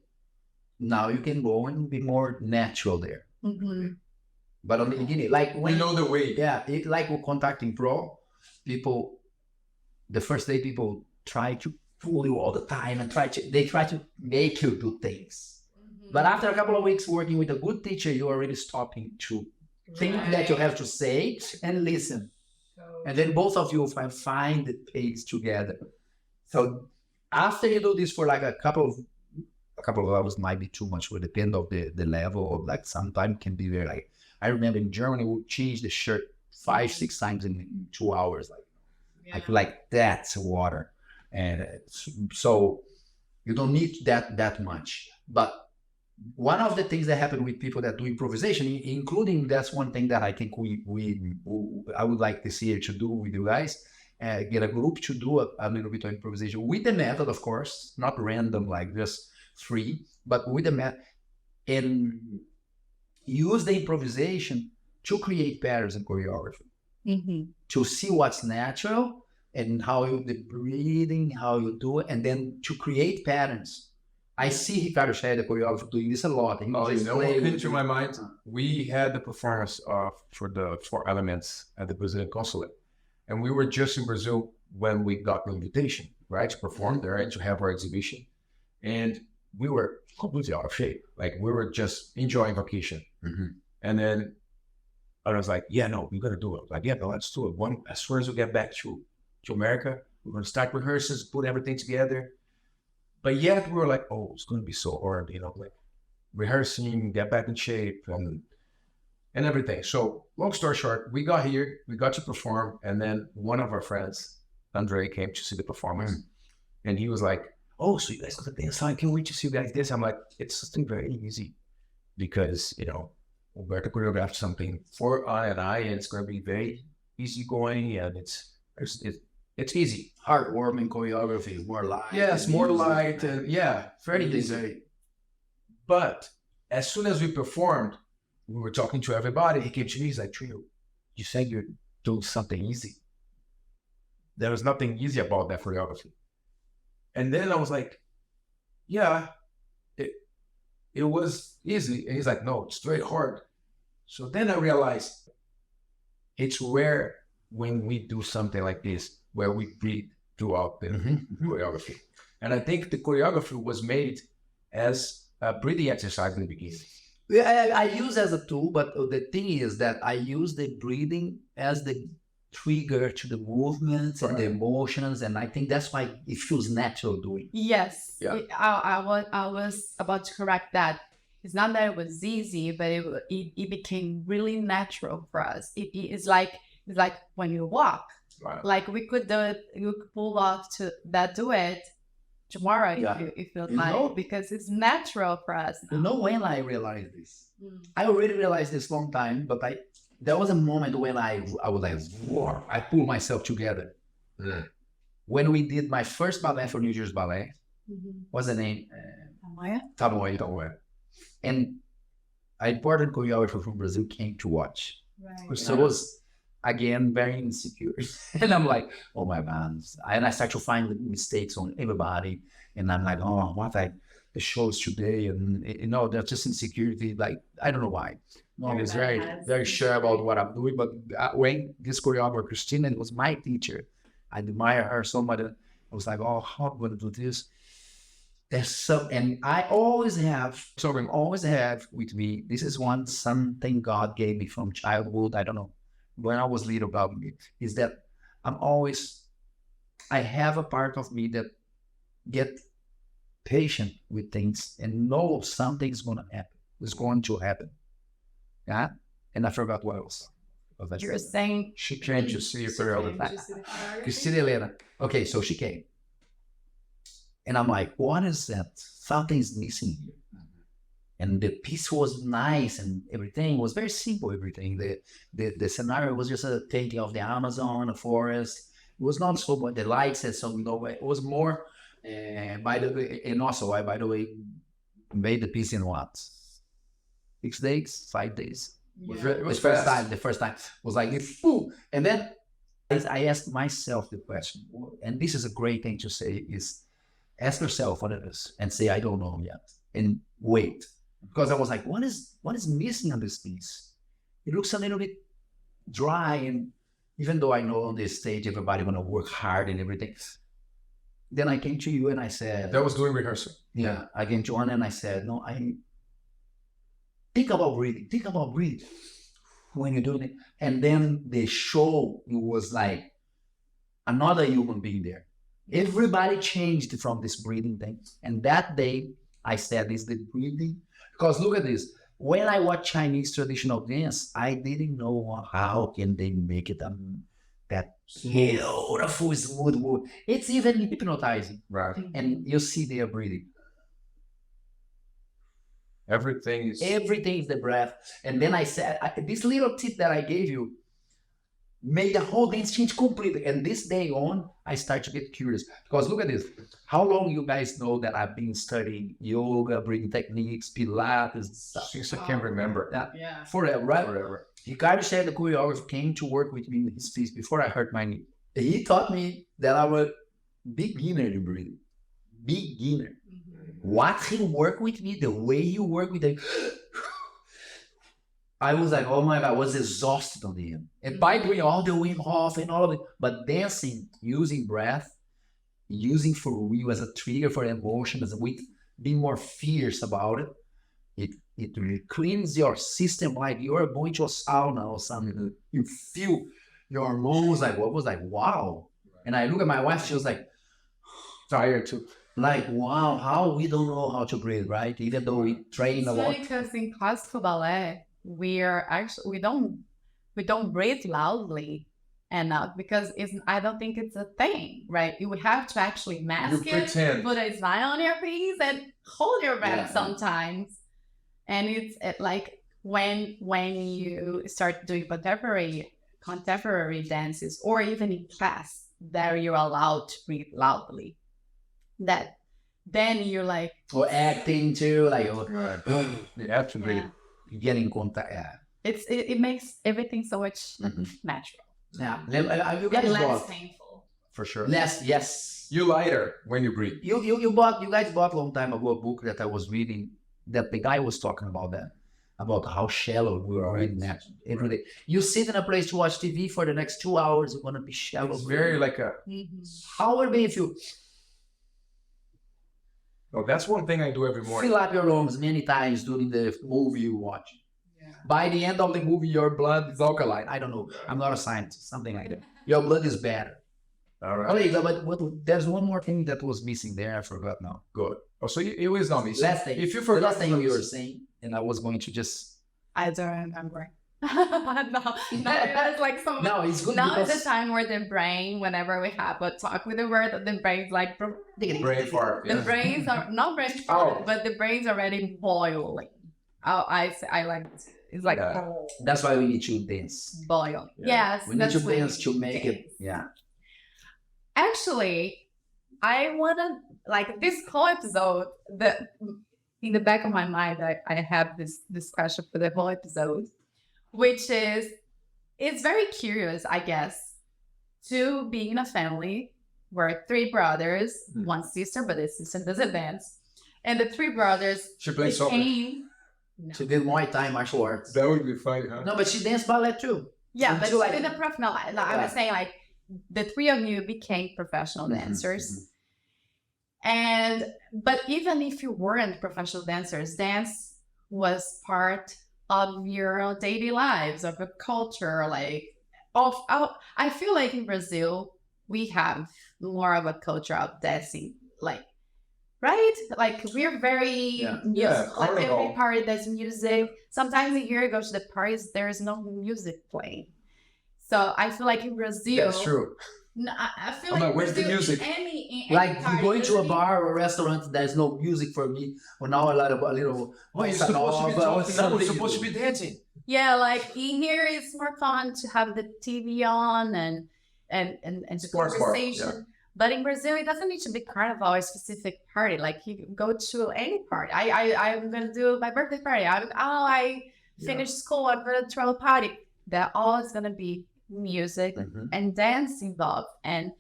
Now you can go and be more natural there. Mhm. But on the beginning, like We when know the way. yeah, like with contacting pro people, the first day people try to pull you all the time and try to make you do things. But after a couple of weeks working with a good teacher, you're already stopping to think that you have to say and listen. And then both of you find the pace together. So after you do this for like a couple of hours might be too much, will depend of the level of like sometimes can be very like I remember in Germany we would change the shirt 5-6 times in 2 hours. Like that's water. And so you don't need that much. But one of the things that happen with people that do improvisation, including that's one thing that I think I would like this year to do with you guys, get a group to do a little bit of improvisation with the method, of course, not random, like just free, but with the method, and use the improvisation to create patterns and choreography, Mhm. to see what's natural and how you the breathing, how you do it, and then to create patterns. I see Ricardo Shea, the choreographer, doing this a lot. He Oh, you just know what play came with to it. my mind? We had the performance for the 4 Elements at the Brazilian consulate. And we were just in Brazil when we got the invitation, right, to perform there and to have our exhibition. And we were completely out of shape. Like we were just enjoying vacation. And then I was like, yeah, no, we're gonna do it. Like, yeah, no, let's do it. As soon as we get back to America, we're gonna start rehearsals, put everything together. But yet we were like, oh, it's gonna be so hard, like rehearsing, get back in shape and everything. So long story short, we got here, we got to perform, and then one of our friends, Andre, came to see the performance. And he was like, oh, so you guys got the dance line, can't wait to see you guys this. I'm like, it's something very easy because, Humberto choreographed something for I and I, and it's going to be very easygoing, and it's easy. Heartwarming choreography, more light. Yes, more light, and very easy. easy. But as soon as we performed, we were talking to everybody. He came to me, he's like, Trio, you said you're doing something easy. There was nothing easy about that choreography. And then I was like, yeah, it was easy. And he's like, no, it's very hard. So then I realized it's rare when we do something like this, where we breathe throughout the choreography. And I think the choreography was made as a breathing exercise in the beginning. Yeah, I use as a tool, but the thing is that I use the breathing as the trigger to the movements and the emotions, and I think that's why it feels natural doing. Yes. Yeah. I was about to correct that. It's not that it was easy, but it became really natural for us. It's like when you walk. Right. Like we could do it, you could pull off to that duet tomorrow if you like, because it's natural for us. You know when I realized this? I already realized this long time, but there was a moment when I was like, whoa, I pulled myself together. When we did my first ballet for New Year's Ballet, what's the name? Tamoya. And an important choreographer from Brazil came to watch. Right. So it was, again, very insecure. And I'm like, oh my God. And I start to find mistakes on everybody. And I'm like, oh, the shows today. And, there's just insecurity. Like, I don't know why. No, I was very, very sure about what I'm doing. But when this choreographer, Christina, was my teacher, I admire her so much. I was like, oh, how am I going to do this? And I always have with me, this is something God gave me from childhood. I don't know, when I was little about me, is that I have a part of me that get patient with things and know something's going to happen. It's going to happen. Yeah. And I forgot what else. You're saying She came to see you choreography. Cristina Helena. Okay, so she came. And I'm like, what is that? Something's missing here. And the piece was nice and everything was very simple, everything. The scenario was just a taking of the Amazon, a forest. It was not so much the lights and so no way. It was more, by the way, made the piece in what? 6 days, 5 days. It was The first time was like, ooh. And then I asked myself the question, and this is a great thing to say, is ask yourself what it is and say, I don't know yet. And wait. Because I was like, what is missing on this piece? It looks a little bit dry. And even though I know on this stage, everybody going to work hard and everything. Then I came to you and I said, That was doing rehearsal. yeah, I came to Anna and I said, no, think about breathing when you're doing it. And then the show was like another human being there. Everybody changed from this breathing thing. And that day I said, is the breathing? Because look at this. When I watch Chinese traditional dance, I didn't know how can they make it that beautiful, smooth move. It's even hypnotizing. Right. And you see their breathing. Everything is the breath. And then I said, this little tip that I gave you made the whole dance change completely. And this day on, I start to get curious. Because look at this. How long you guys know that I've been studying yoga, breathing techniques, Pilates, stuff? since I can't remember. Yeah. Forever, right? Forever. Ricardo said the choreographer came to work with me in his piece before I hurt my knee. He taught me that I was beginner in breathing. Beginner. what he worked with me, the way you work with the I was like, oh my God, I was exhausted on the end. And by doing all the Wim Hof and all of it, but dancing, using breath, using for real as a trigger for emotion, as a way being more fierce about it, it really cleans your system like you're going to a sauna or something. You feel your lungs like what was like, wow. And I look at my wife, she was like, Tired too. like, wow, how we don't know how to breathe, right? Even though we train a It's lot. funny because in classical ballet, we don't breathe loudly enough because I don't think it's a thing, right? You would have to actually mask You it, pretend. put a smile on your face, and hold your breath Yeah. sometimes. And like when you start doing contemporary dances, or even in class, that you're allowed to breathe loudly. That then you're like, Or acting too, like You have to breathe. yeah. getting contact. Yeah. It makes everything so much Mhm. natural. Yeah. You guys Less bought painful. For sure. less, yes. You lighter when you breathe. You guys bought a long time ago a book that I was reading that the guy was talking about that. About how shallow we are in that every day. You sit in a place to watch TV for the next 2 hours, you're gonna be shallow. It's very like a. How would it be if you Oh, that's one thing I do every morning. fill up your lungs many times during the movie you watch? Yeah. By the end of the movie, your blood is alkaline. I don't know. I'm not a scientist. Something like that. Your blood is better. All right. Okay, but there's one more thing that was missing there. I forgot now. Good. Oh, so it was not me. So Last thing. if you The forgot last thing to you were listen- saying, and I was going to just. I don't remember. no, that's like some. No, it's good Now is because. the time where the brain, whenever we have a talk with the word, the brain's like brain fart. the Yeah. brains are not brain Oh. fart, but the brain's already boiling. Oh, I like it. It's like Yeah. That's why we need to dance. boiling. Yeah. Yes, We need that's to what dance we to make it. dance. Yeah. Actually, I wanna like this whole episode. In the back of my mind, I have this discussion for the whole episode, which is it's very curious, I guess, to be in a family where 3 brothers, Hmm. 1 sister, but the sister doesn't dance, and the 3 brothers She plays soccer. became. No. She did Muay Thai martial arts. That would be fun, huh? No, but she danced ballet too. Yeah, but Until, like- in a professional, I was saying like the 3 of you became professional Mhm, dancers. And but even if you weren't professional dancers, dance was part of your daily lives, of a culture, like I feel like in Brazil we have more of a culture of dancing, like right? Like we're very Yeah. music. Yeah, Like every carnival. party there's music. Sometimes a year go to the parties, there's no music playing. So I feel like in Brazil, That's true. no, I feel I'm like like, where's the Brazil, music? Any Like party, going to a there's bar or a restaurant, there's no music for me. Or now a little. Oh, you're bossa supposed to be nova or talking. No, something. you're supposed to be dancing. Yeah, like in here it's more fun to have the TV on and the Sports bar, conversation. But in Brazil, it doesn't need to be carnival or a specific party. Like you can go to any party. I'm gonna do my birthday party. I finished school. I'm gonna throw a party. That all is gonna be music Mhm. and dance involved. And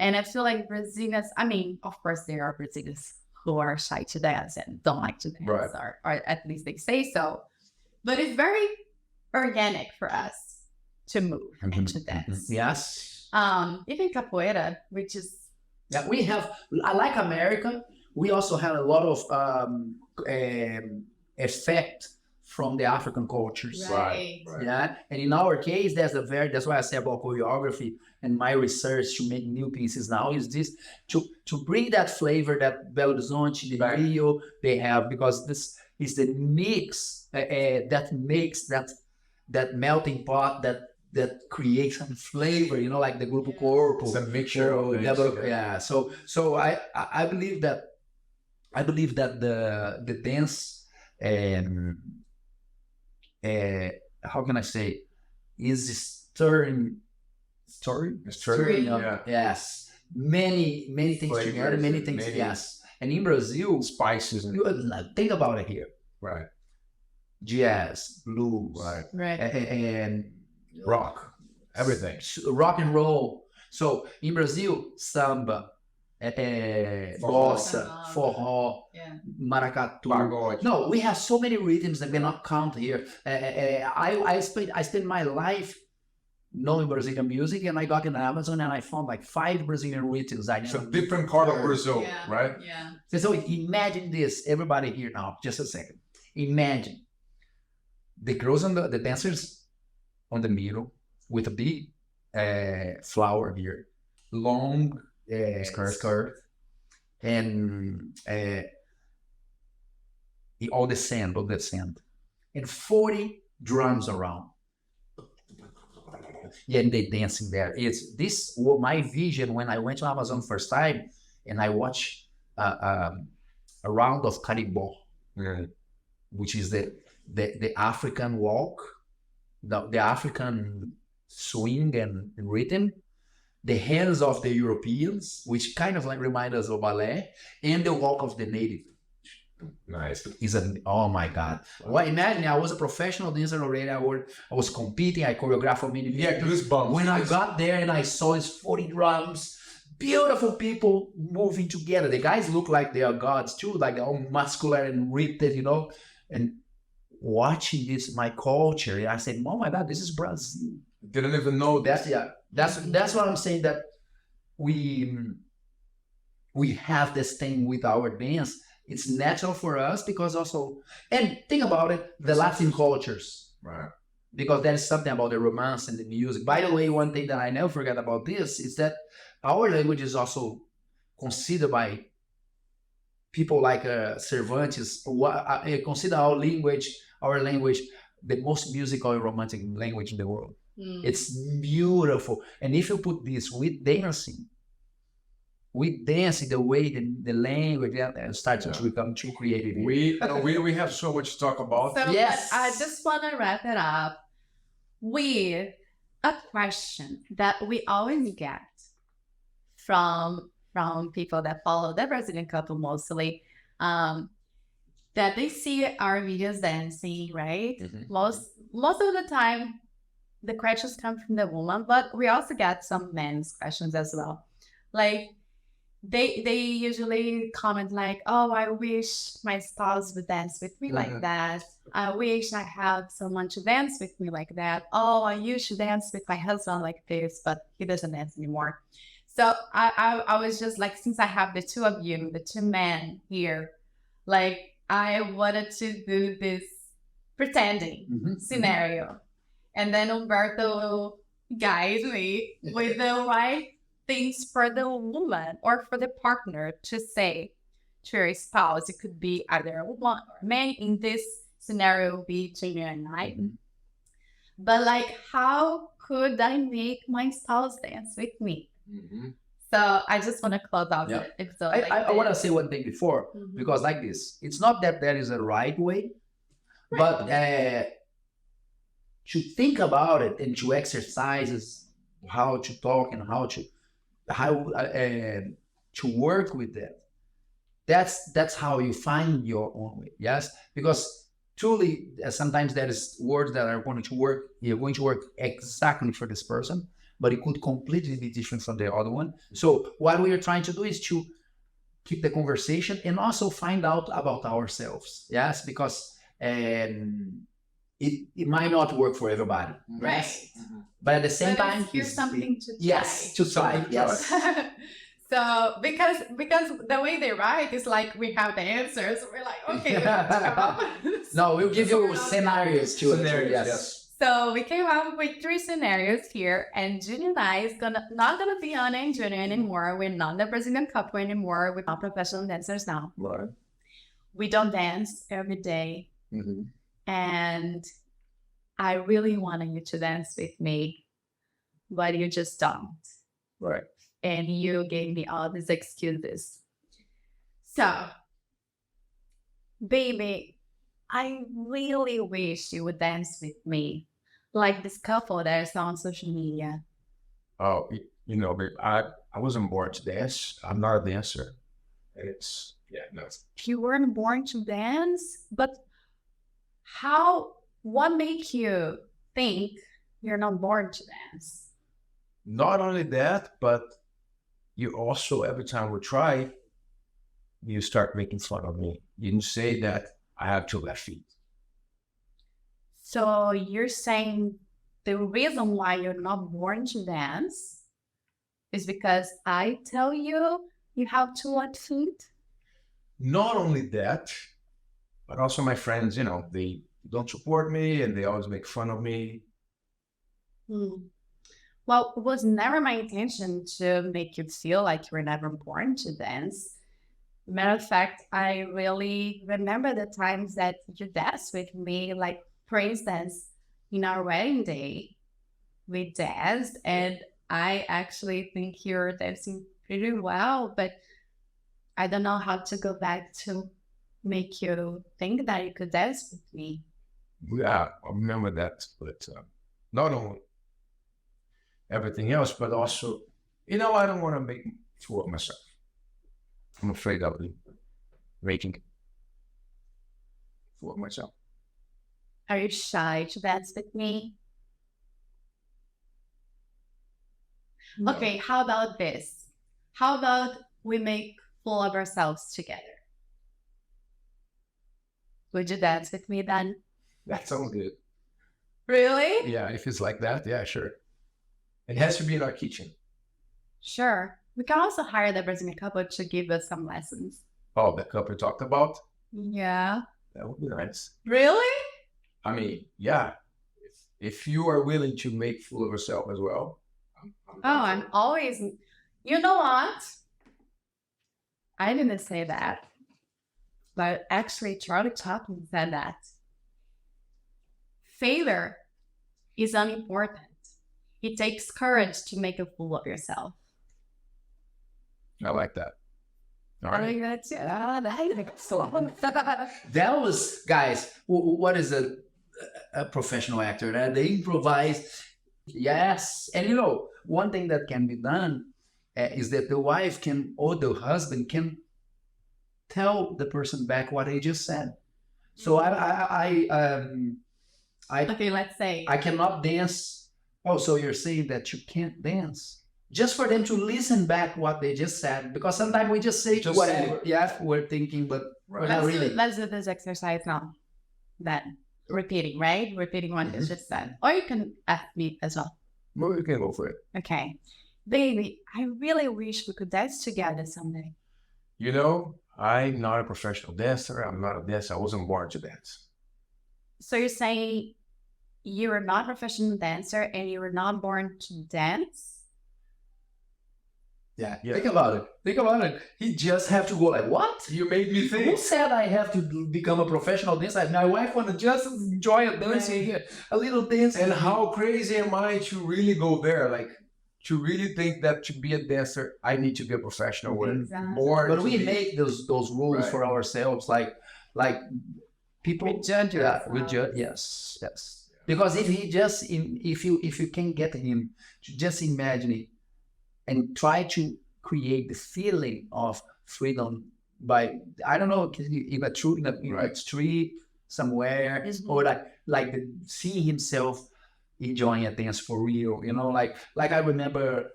I feel like Brazilians. I mean, of course, there are Brazilians who are shy to dance and don't like to dance, Right. or at least they say so. But it's very organic for us to move and to dance. Yes. Even capoeira, which is Yeah, we have. I like America. We also have a lot of effect from the African cultures. Right. Yeah, and in our case, that's why I say about choreography and my research to make new pieces now is this to bring that flavor that Belo Horizonte, the Right. Rio they have, because this is the mix that makes that melting pot that creates some flavor, like the Grupo Corpo. It's a mixture of things, Yeah. So I believe that the dance how can I say is stirring Stirring, up, yeah. yes, many things Flavors, together, many things, many- yes. And in Brazil, Spices and think about it here: right, jazz, blues, right, right. and rock, everything. rock and roll. So in Brazil, samba, bossa, forró, Yeah. maracatu. Pagode. No, we have so many rhythms that we cannot count here. I spent my life knowing Brazilian music, and I got in Amazon and I found like 5 Brazilian rhythms. I So never different part of heard. Brazil, Yeah. right? Yeah. So imagine this, everybody here now, just a second. Imagine the girls and the dancers on the middle with a big flower here, long skirt, and all the sand, and 40 drums around. Yeah, and they dancing there. It's this was my vision when I went to Amazon first time, and I watched a round of Carimbó, Yeah. which is the African walk, the African swing and rhythm, the hands of the Europeans, which kind of like remind us of ballet, and the walk of the native. Nice. Oh my God. Well, imagine I was a professional dancer already. I was competing, I choreographed for many Yeah, people. goosebumps. When I got there and I saw these 40 drums, beautiful people moving together. The guys look like they are gods too, like they're all muscular and ripped, and watching this, my culture, I said, oh my God, this is Brazil. Didn't even know that. That's what I'm saying, that we have this thing with our dance. It's natural for us because also, and think about it, the Latin cultures, Right. because there is something about the romance and the music. By the way, one thing that I never forget about this is that our language is also considered by people like Cervantes, consider our language the most musical and romantic language in the world. Mm. It's beautiful. And if you put this with dancing, the way the language starts to become too creative. We have so much to talk about. So Yes. I just want to wrap it up with a question that we always get from people that follow the Brazilian couple mostly, that they see our videos dancing, right? Mhm. Most of the time, the questions come from the woman, but we also get some men's questions as well. Like they usually comment like, "Oh, I wish my spouse would dance with me like Mhm. that. I wish I had someone to dance with me like that. Oh, I used to dance with my husband like this, but he doesn't dance anymore." So I was just like, since I have the two of you, the two men here, like I wanted to do this pretending Mhm. scenario. And then Umberto guides me with the right things for the woman or for the partner to say to your spouse. It could be either a woman or a man. In this scenario, would be Junior and I. Mhm. But like, how could I make my spouse dance with me? Mhm. So I just want to close out Yeah. the episode. I want to say one thing before, Mhm. because like this, it's not that there is a right way, but to think about it and to exercise how to talk and how to work with that. That's how you find your own way. Yes, because truly sometimes there is words that are going to work. You're going to work exactly for this person, but it could completely be different from the other one. So what we are trying to do is to keep the conversation and also find out about ourselves. Yes, because it might not work for everybody. Right. But at the same But time, here's something to try. yes, to try. Yes. So because the way they write is like we have the answers, we're like, okay, let's go. No, we'll give So we're you not- scenarios too. Scenarios, Yes. So we came up with 3 scenarios here, and Junior and I is not gonna be Ana and Junior anymore. We're not the Brazilian couple anymore. We're not professional dancers now. Right. We don't dance every day, Mhm. and I really wanted you to dance with me, but you just don't. Right. And you gave me all these excuses. So, baby, I really wish you would dance with me, like this couple that I saw on social media. Oh, babe, I wasn't born to dance. I'm not a dancer. And it's, no. You weren't born to dance, but what makes you think you're not born to dance? Not only that, but you also, every time we try, you start making fun of me. You say that I have 2 left feet. So you're saying the reason why you're not born to dance is because I tell you you have 2 left feet? Not only that, but also my friends, they don't support me and they always make fun of me. Well, it was never my intention to make you feel like you were never born to dance. Matter of fact, I really remember the times that you danced with me. Like, for instance, in our wedding day, we danced, and I actually think you're dancing pretty well, but I don't know how to go back to make you think that you could dance with me. Yeah, I remember that. But not only everything else, but also, I don't want to make fool of myself. I'm afraid of making fool of myself. Are you shy to dance with me? No. Okay, how about this? How about we make fool of ourselves together? Would you dance with me then? That sounds good. Really? Yeah, if it's like that, yeah, sure. It has to be in our kitchen. Sure. We can also hire the Brazilian couple to give us some lessons. Oh, the couple we talked about? Yeah. That would be nice. Really? I mean, yeah. If you are willing to make fool of yourself as well. I'm always. You know what? I didn't say that. But actually, Charlie Chaplin said that. Failure is unimportant. It takes courage to make a fool of yourself. I like that. All I right. think that's That was, guys, what is a professional actor? That they improvise. Yes. And one thing that can be done is that the wife can, or the husband can tell the person back what they just said. So okay, let's say. I cannot dance. Oh, so you're saying that you can't dance? Just for them to listen back what they just said, because sometimes we just say Just whatever. say it. Yeah, we're thinking, but we're not let's, really. let's do this exercise now. Then repeating, right? Repeating what you just said. Or you can ask me as well. Well, you can go for it. Okay. Baby, I really wish we could dance together someday. I'm not a professional dancer. I'm not a dancer. I wasn't born to dance. So you're saying you are not a professional dancer and you were not born to dance? Yeah. Yeah. Think about it. Think about it. He just have to go like, what? You made me Who said I have to become a professional dancer? My wife want to just enjoy a dancing here, a little dance. And how crazy am I to really go there? Like, to really think that to be a dancer, I need to be a professional. We're Exactly. born But to we be- make those rules Right. for ourselves, like people. We judge Yeah, we ourselves. judge. Yes. Because if he just if you can get him to just imagine it and try to create the feeling of freedom by, I don't know, in a tree, in a Right. tree somewhere, Mhm. or seeing himself enjoying a dance for real, like I remember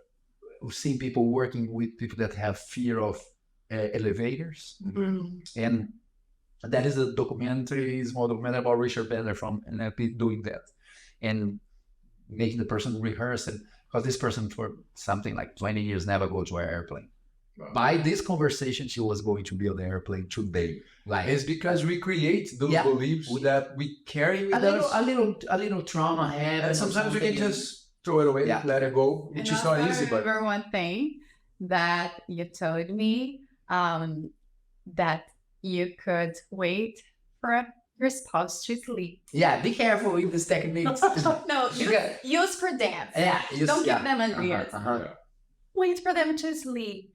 seeing people working with people that have fear of elevators, and that is a documentary, small documentary about Richard Bandler from NLP doing that and making the person rehearse it, because this person for something like 20 years never go to an airplane. Wow. By this conversation, she was going to be on the airplane today. Like It's because we create those Yeah. beliefs that we carry with a us. little trauma happened. And sometimes we can just throw it away, Yeah. let it go, which And is not also easy, but remember one thing that you told me, that you could wait for your spouse to sleep. Yeah, be careful with these techniques. No, Yeah. use for dance. Yeah, Don't give them ideas. Uh-huh. Wait for them to sleep.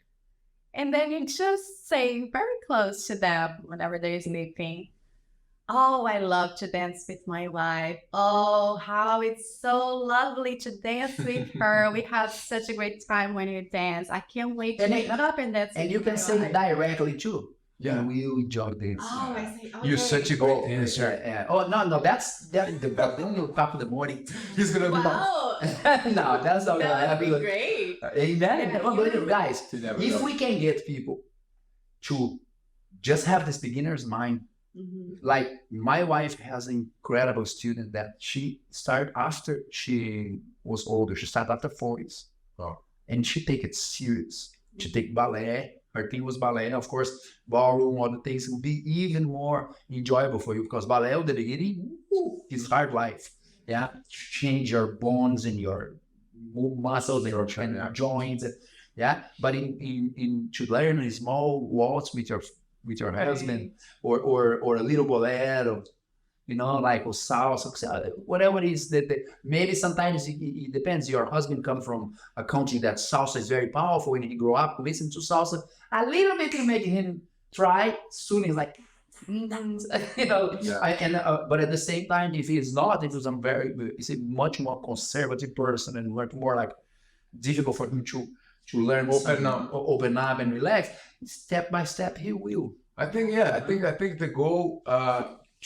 And then you just say very close to them whenever they're sleeping, oh, I love to dance with my wife. Oh, how it's so lovely to dance with her. We have such a great time when you dance. I can't wait to And wake up and dance. And with you can my say wife." it directly too. Yeah. And we enjoy this. Oh, I see. You're such a great dancer. Oh no, that's the top of the morning. He's gonna be Wow. No, that's not gonna That would happen. be great. Amen. Yeah, But guys, You never if know. we can get people to just have this beginner's mind, like my wife has an incredible student that she started after she was older. She started after 40s. Wow. And she take it serious. She take ballet. Her thing was ballet. And of course, ballroom, other things will be even more enjoyable for you because ballet at the beginning is hard life. Yeah. Change your bones and your muscles and your joints. Yeah. But in to learn a small waltz with your husband or a little bolero, like or salsa, whatever it is that maybe sometimes it depends. Your husband come from a country that salsa is very powerful. When he grow up, listen to salsa a little bit to make him try. Soon he's like, Yeah. but at the same time, if he's not, he's a much more conservative person and much more like difficult for him to learn, open up and relax. Step by step, he will. I think the goal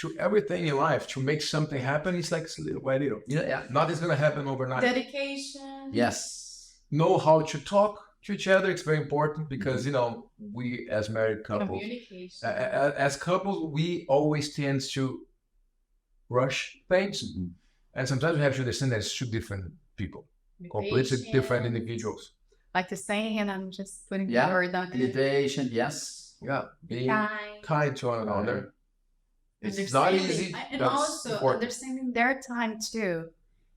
to everything in life to make something happen is like little by little. Yeah. Nothing's gonna happen overnight. Dedication. Yes. Know how to talk to each other. It's very important because we as married couples, Communication. as couples, we always tend to rush things, and sometimes we have to understand that it's two different people, completely different individuals. Like the saying, and I'm just putting Yeah. the word on it. Meditation, yes. Yeah, being Kind. kind to one another. It's not easy. And That's also important. understanding their time too.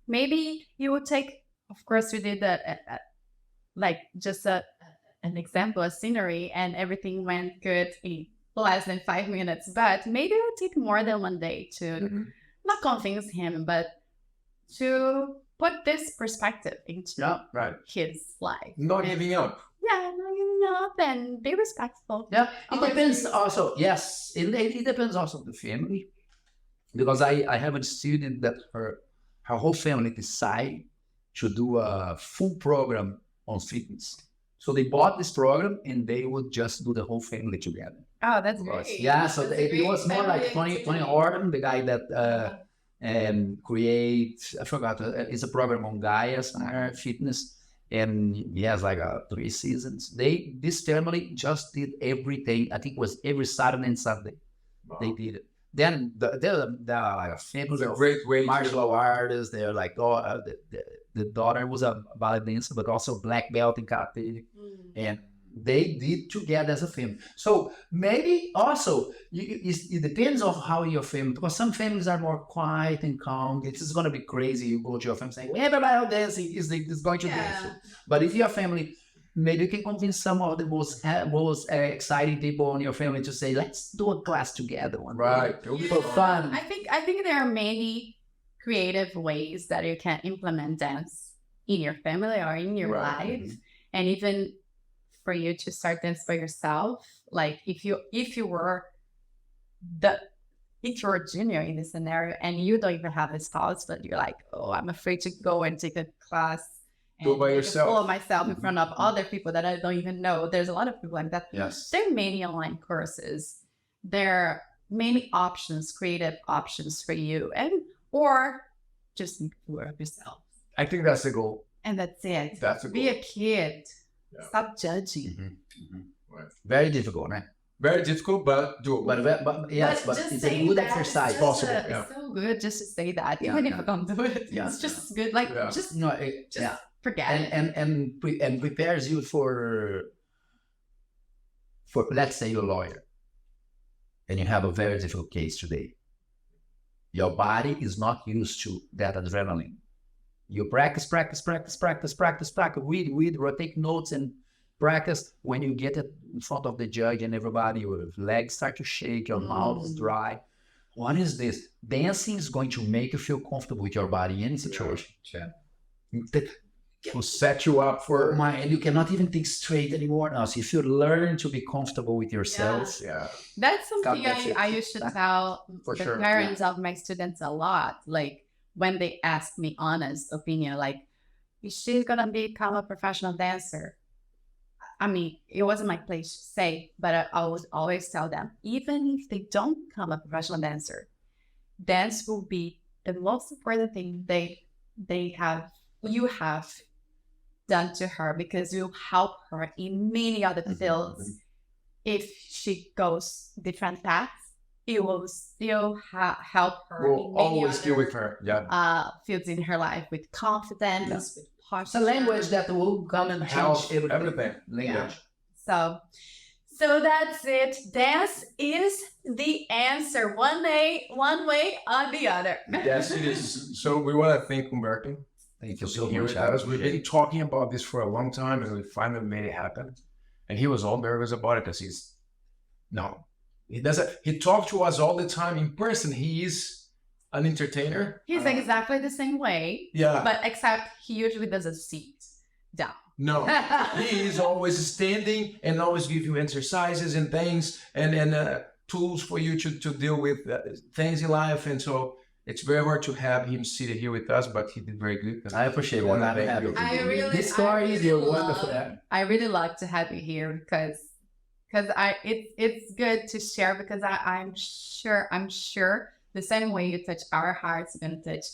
Maybe you would take, of course, we did that, like just an example, a scenery, and everything went good in less than 5 minutes. But maybe it would take more than one day to Mhm. not convince him, but to put this perspective into Yeah. Right. his life. Not giving up. Yeah, not giving up and be respectful. Yeah, it Other depends things. also. Yes, it depends also on the family, because I have a student that her whole family decide to do a full program on fitness. So they bought this program and they would just do the whole family together. Oh, that's great. Yeah, so That's a it was great more like family Tony activity. Horton, the guy that create, I forgot, it's a program on Gaia Fitness, and he has like 3 seasons. This family just did everything. I think it was every Saturday and Sunday they did it. Then they're like a family It's a of great way to martial artists. They're like, the daughter was a ballet dancer, but also black belt in karate, and they did together as a family. So maybe also it depends on how your family, because some families are more quiet and calm. It is going to be crazy. You go to your family saying, well, everybody dancing is going to dance. But if your family, maybe you can convince some of the most exciting people in your family to say, let's do a class together one day." Right. For fun. I think there are many creative ways that you can implement dance in your family or in your Right. life, and even for you to start dance by yourself. Like if you were a junior in this scenario and you don't even have a spouse, but you're like, oh, I'm afraid to go and take a class. Do it by and yourself. follow myself in front of other people that I don't even know. There's a lot of people like that. Yes. There are many online courses. There are many options, creative options for you, or just improve yourself. I think that's the goal. And that's it. That's the goal. Be a kid. Yeah. Stop judging. Right. Very difficult, right? Very difficult, but doable. But yes, but just it's a saying good that exercise. is Possible, just, yeah. It's so good just to say that, Yeah, even if yeah. you don't do it. Yeah, It's just good. Like Yeah. just No, Just- forget it. and prepares you for let's say you're a lawyer and you have a very difficult case today. Your body is not used to that adrenaline. You practice, read, take notes and practice. When you get it in front of the judge and everybody, your legs start to shake, your mouth is dry. What is this? Dancing is going to make you feel comfortable with your body in any situation. To set you up for And you cannot even think straight anymore now. So if you learn to be comfortable with yourself, yeah. That's something that's it. I used to tell For the sure, parents of my students a lot. Like when they ask me honest opinion, like, is she gonna become a professional dancer? I mean, it wasn't my place to say, but I would always tell them, even if they don't become a professional dancer, dance will be the most important thing you have done to her, because you help her in many other fields. If she goes different paths, it will still help her. We'll in many always other, deal with her. Yeah. fields in her life, with confidence, with posture. It's a language that will come and Health, change everything. Language. So that's it. Dance is the answer. One way or the other. Yes, it is. So we want to thank Humberto Thank you for so being here much. with us. We've been talking about this for a long time, and we finally made it happen. And he was all nervous about it because he talked to us all the time in person. He is an entertainer. He's exactly the same way, Yeah. but except he usually doesn't sit down. No. He is always standing and always give you exercises and things and tools for you to deal with things in life. And so it's very hard to have him seated here with us, but he did very good. I appreciate it. Wanna I'm thank happy. you. This story is wonderful. I really like to have you here because it's good to share, because I'm sure the same way you touch our hearts, you're gonna touch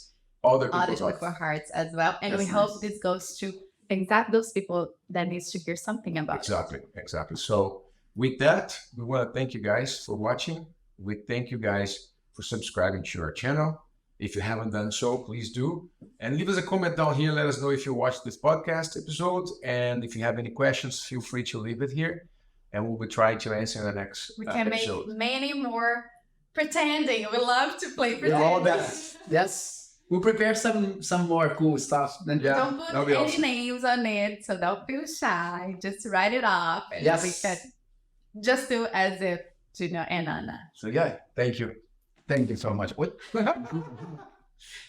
Other other people's people's hearts as well. And That's we hope nice. this goes to exactly those people that needs to hear something about it. Exactly. So with that, we want to thank you guys for watching. We thank you guys for subscribing to our channel. If you haven't done so, please do. And leave us a comment down here. Let us know if you watched this podcast episode. And if you have any questions, feel free to leave it here. And we'll be trying to answer in the next We can episode. make many more pretending. We love to play With all pretend. that, yes. We'll prepare some more cool stuff. Then Yeah. Don't that'll put be any awesome. names on it, so don't feel shy. Just write it off, and Yes. we can just do as if and Anna. So yeah, thank you. Thank you so much. What?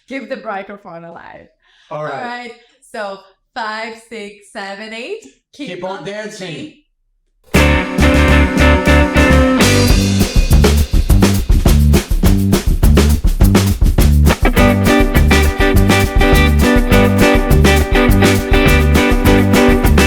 Keep the microphone alive. All All right. right. So 5, 6, 7, 8. Keep on dancing.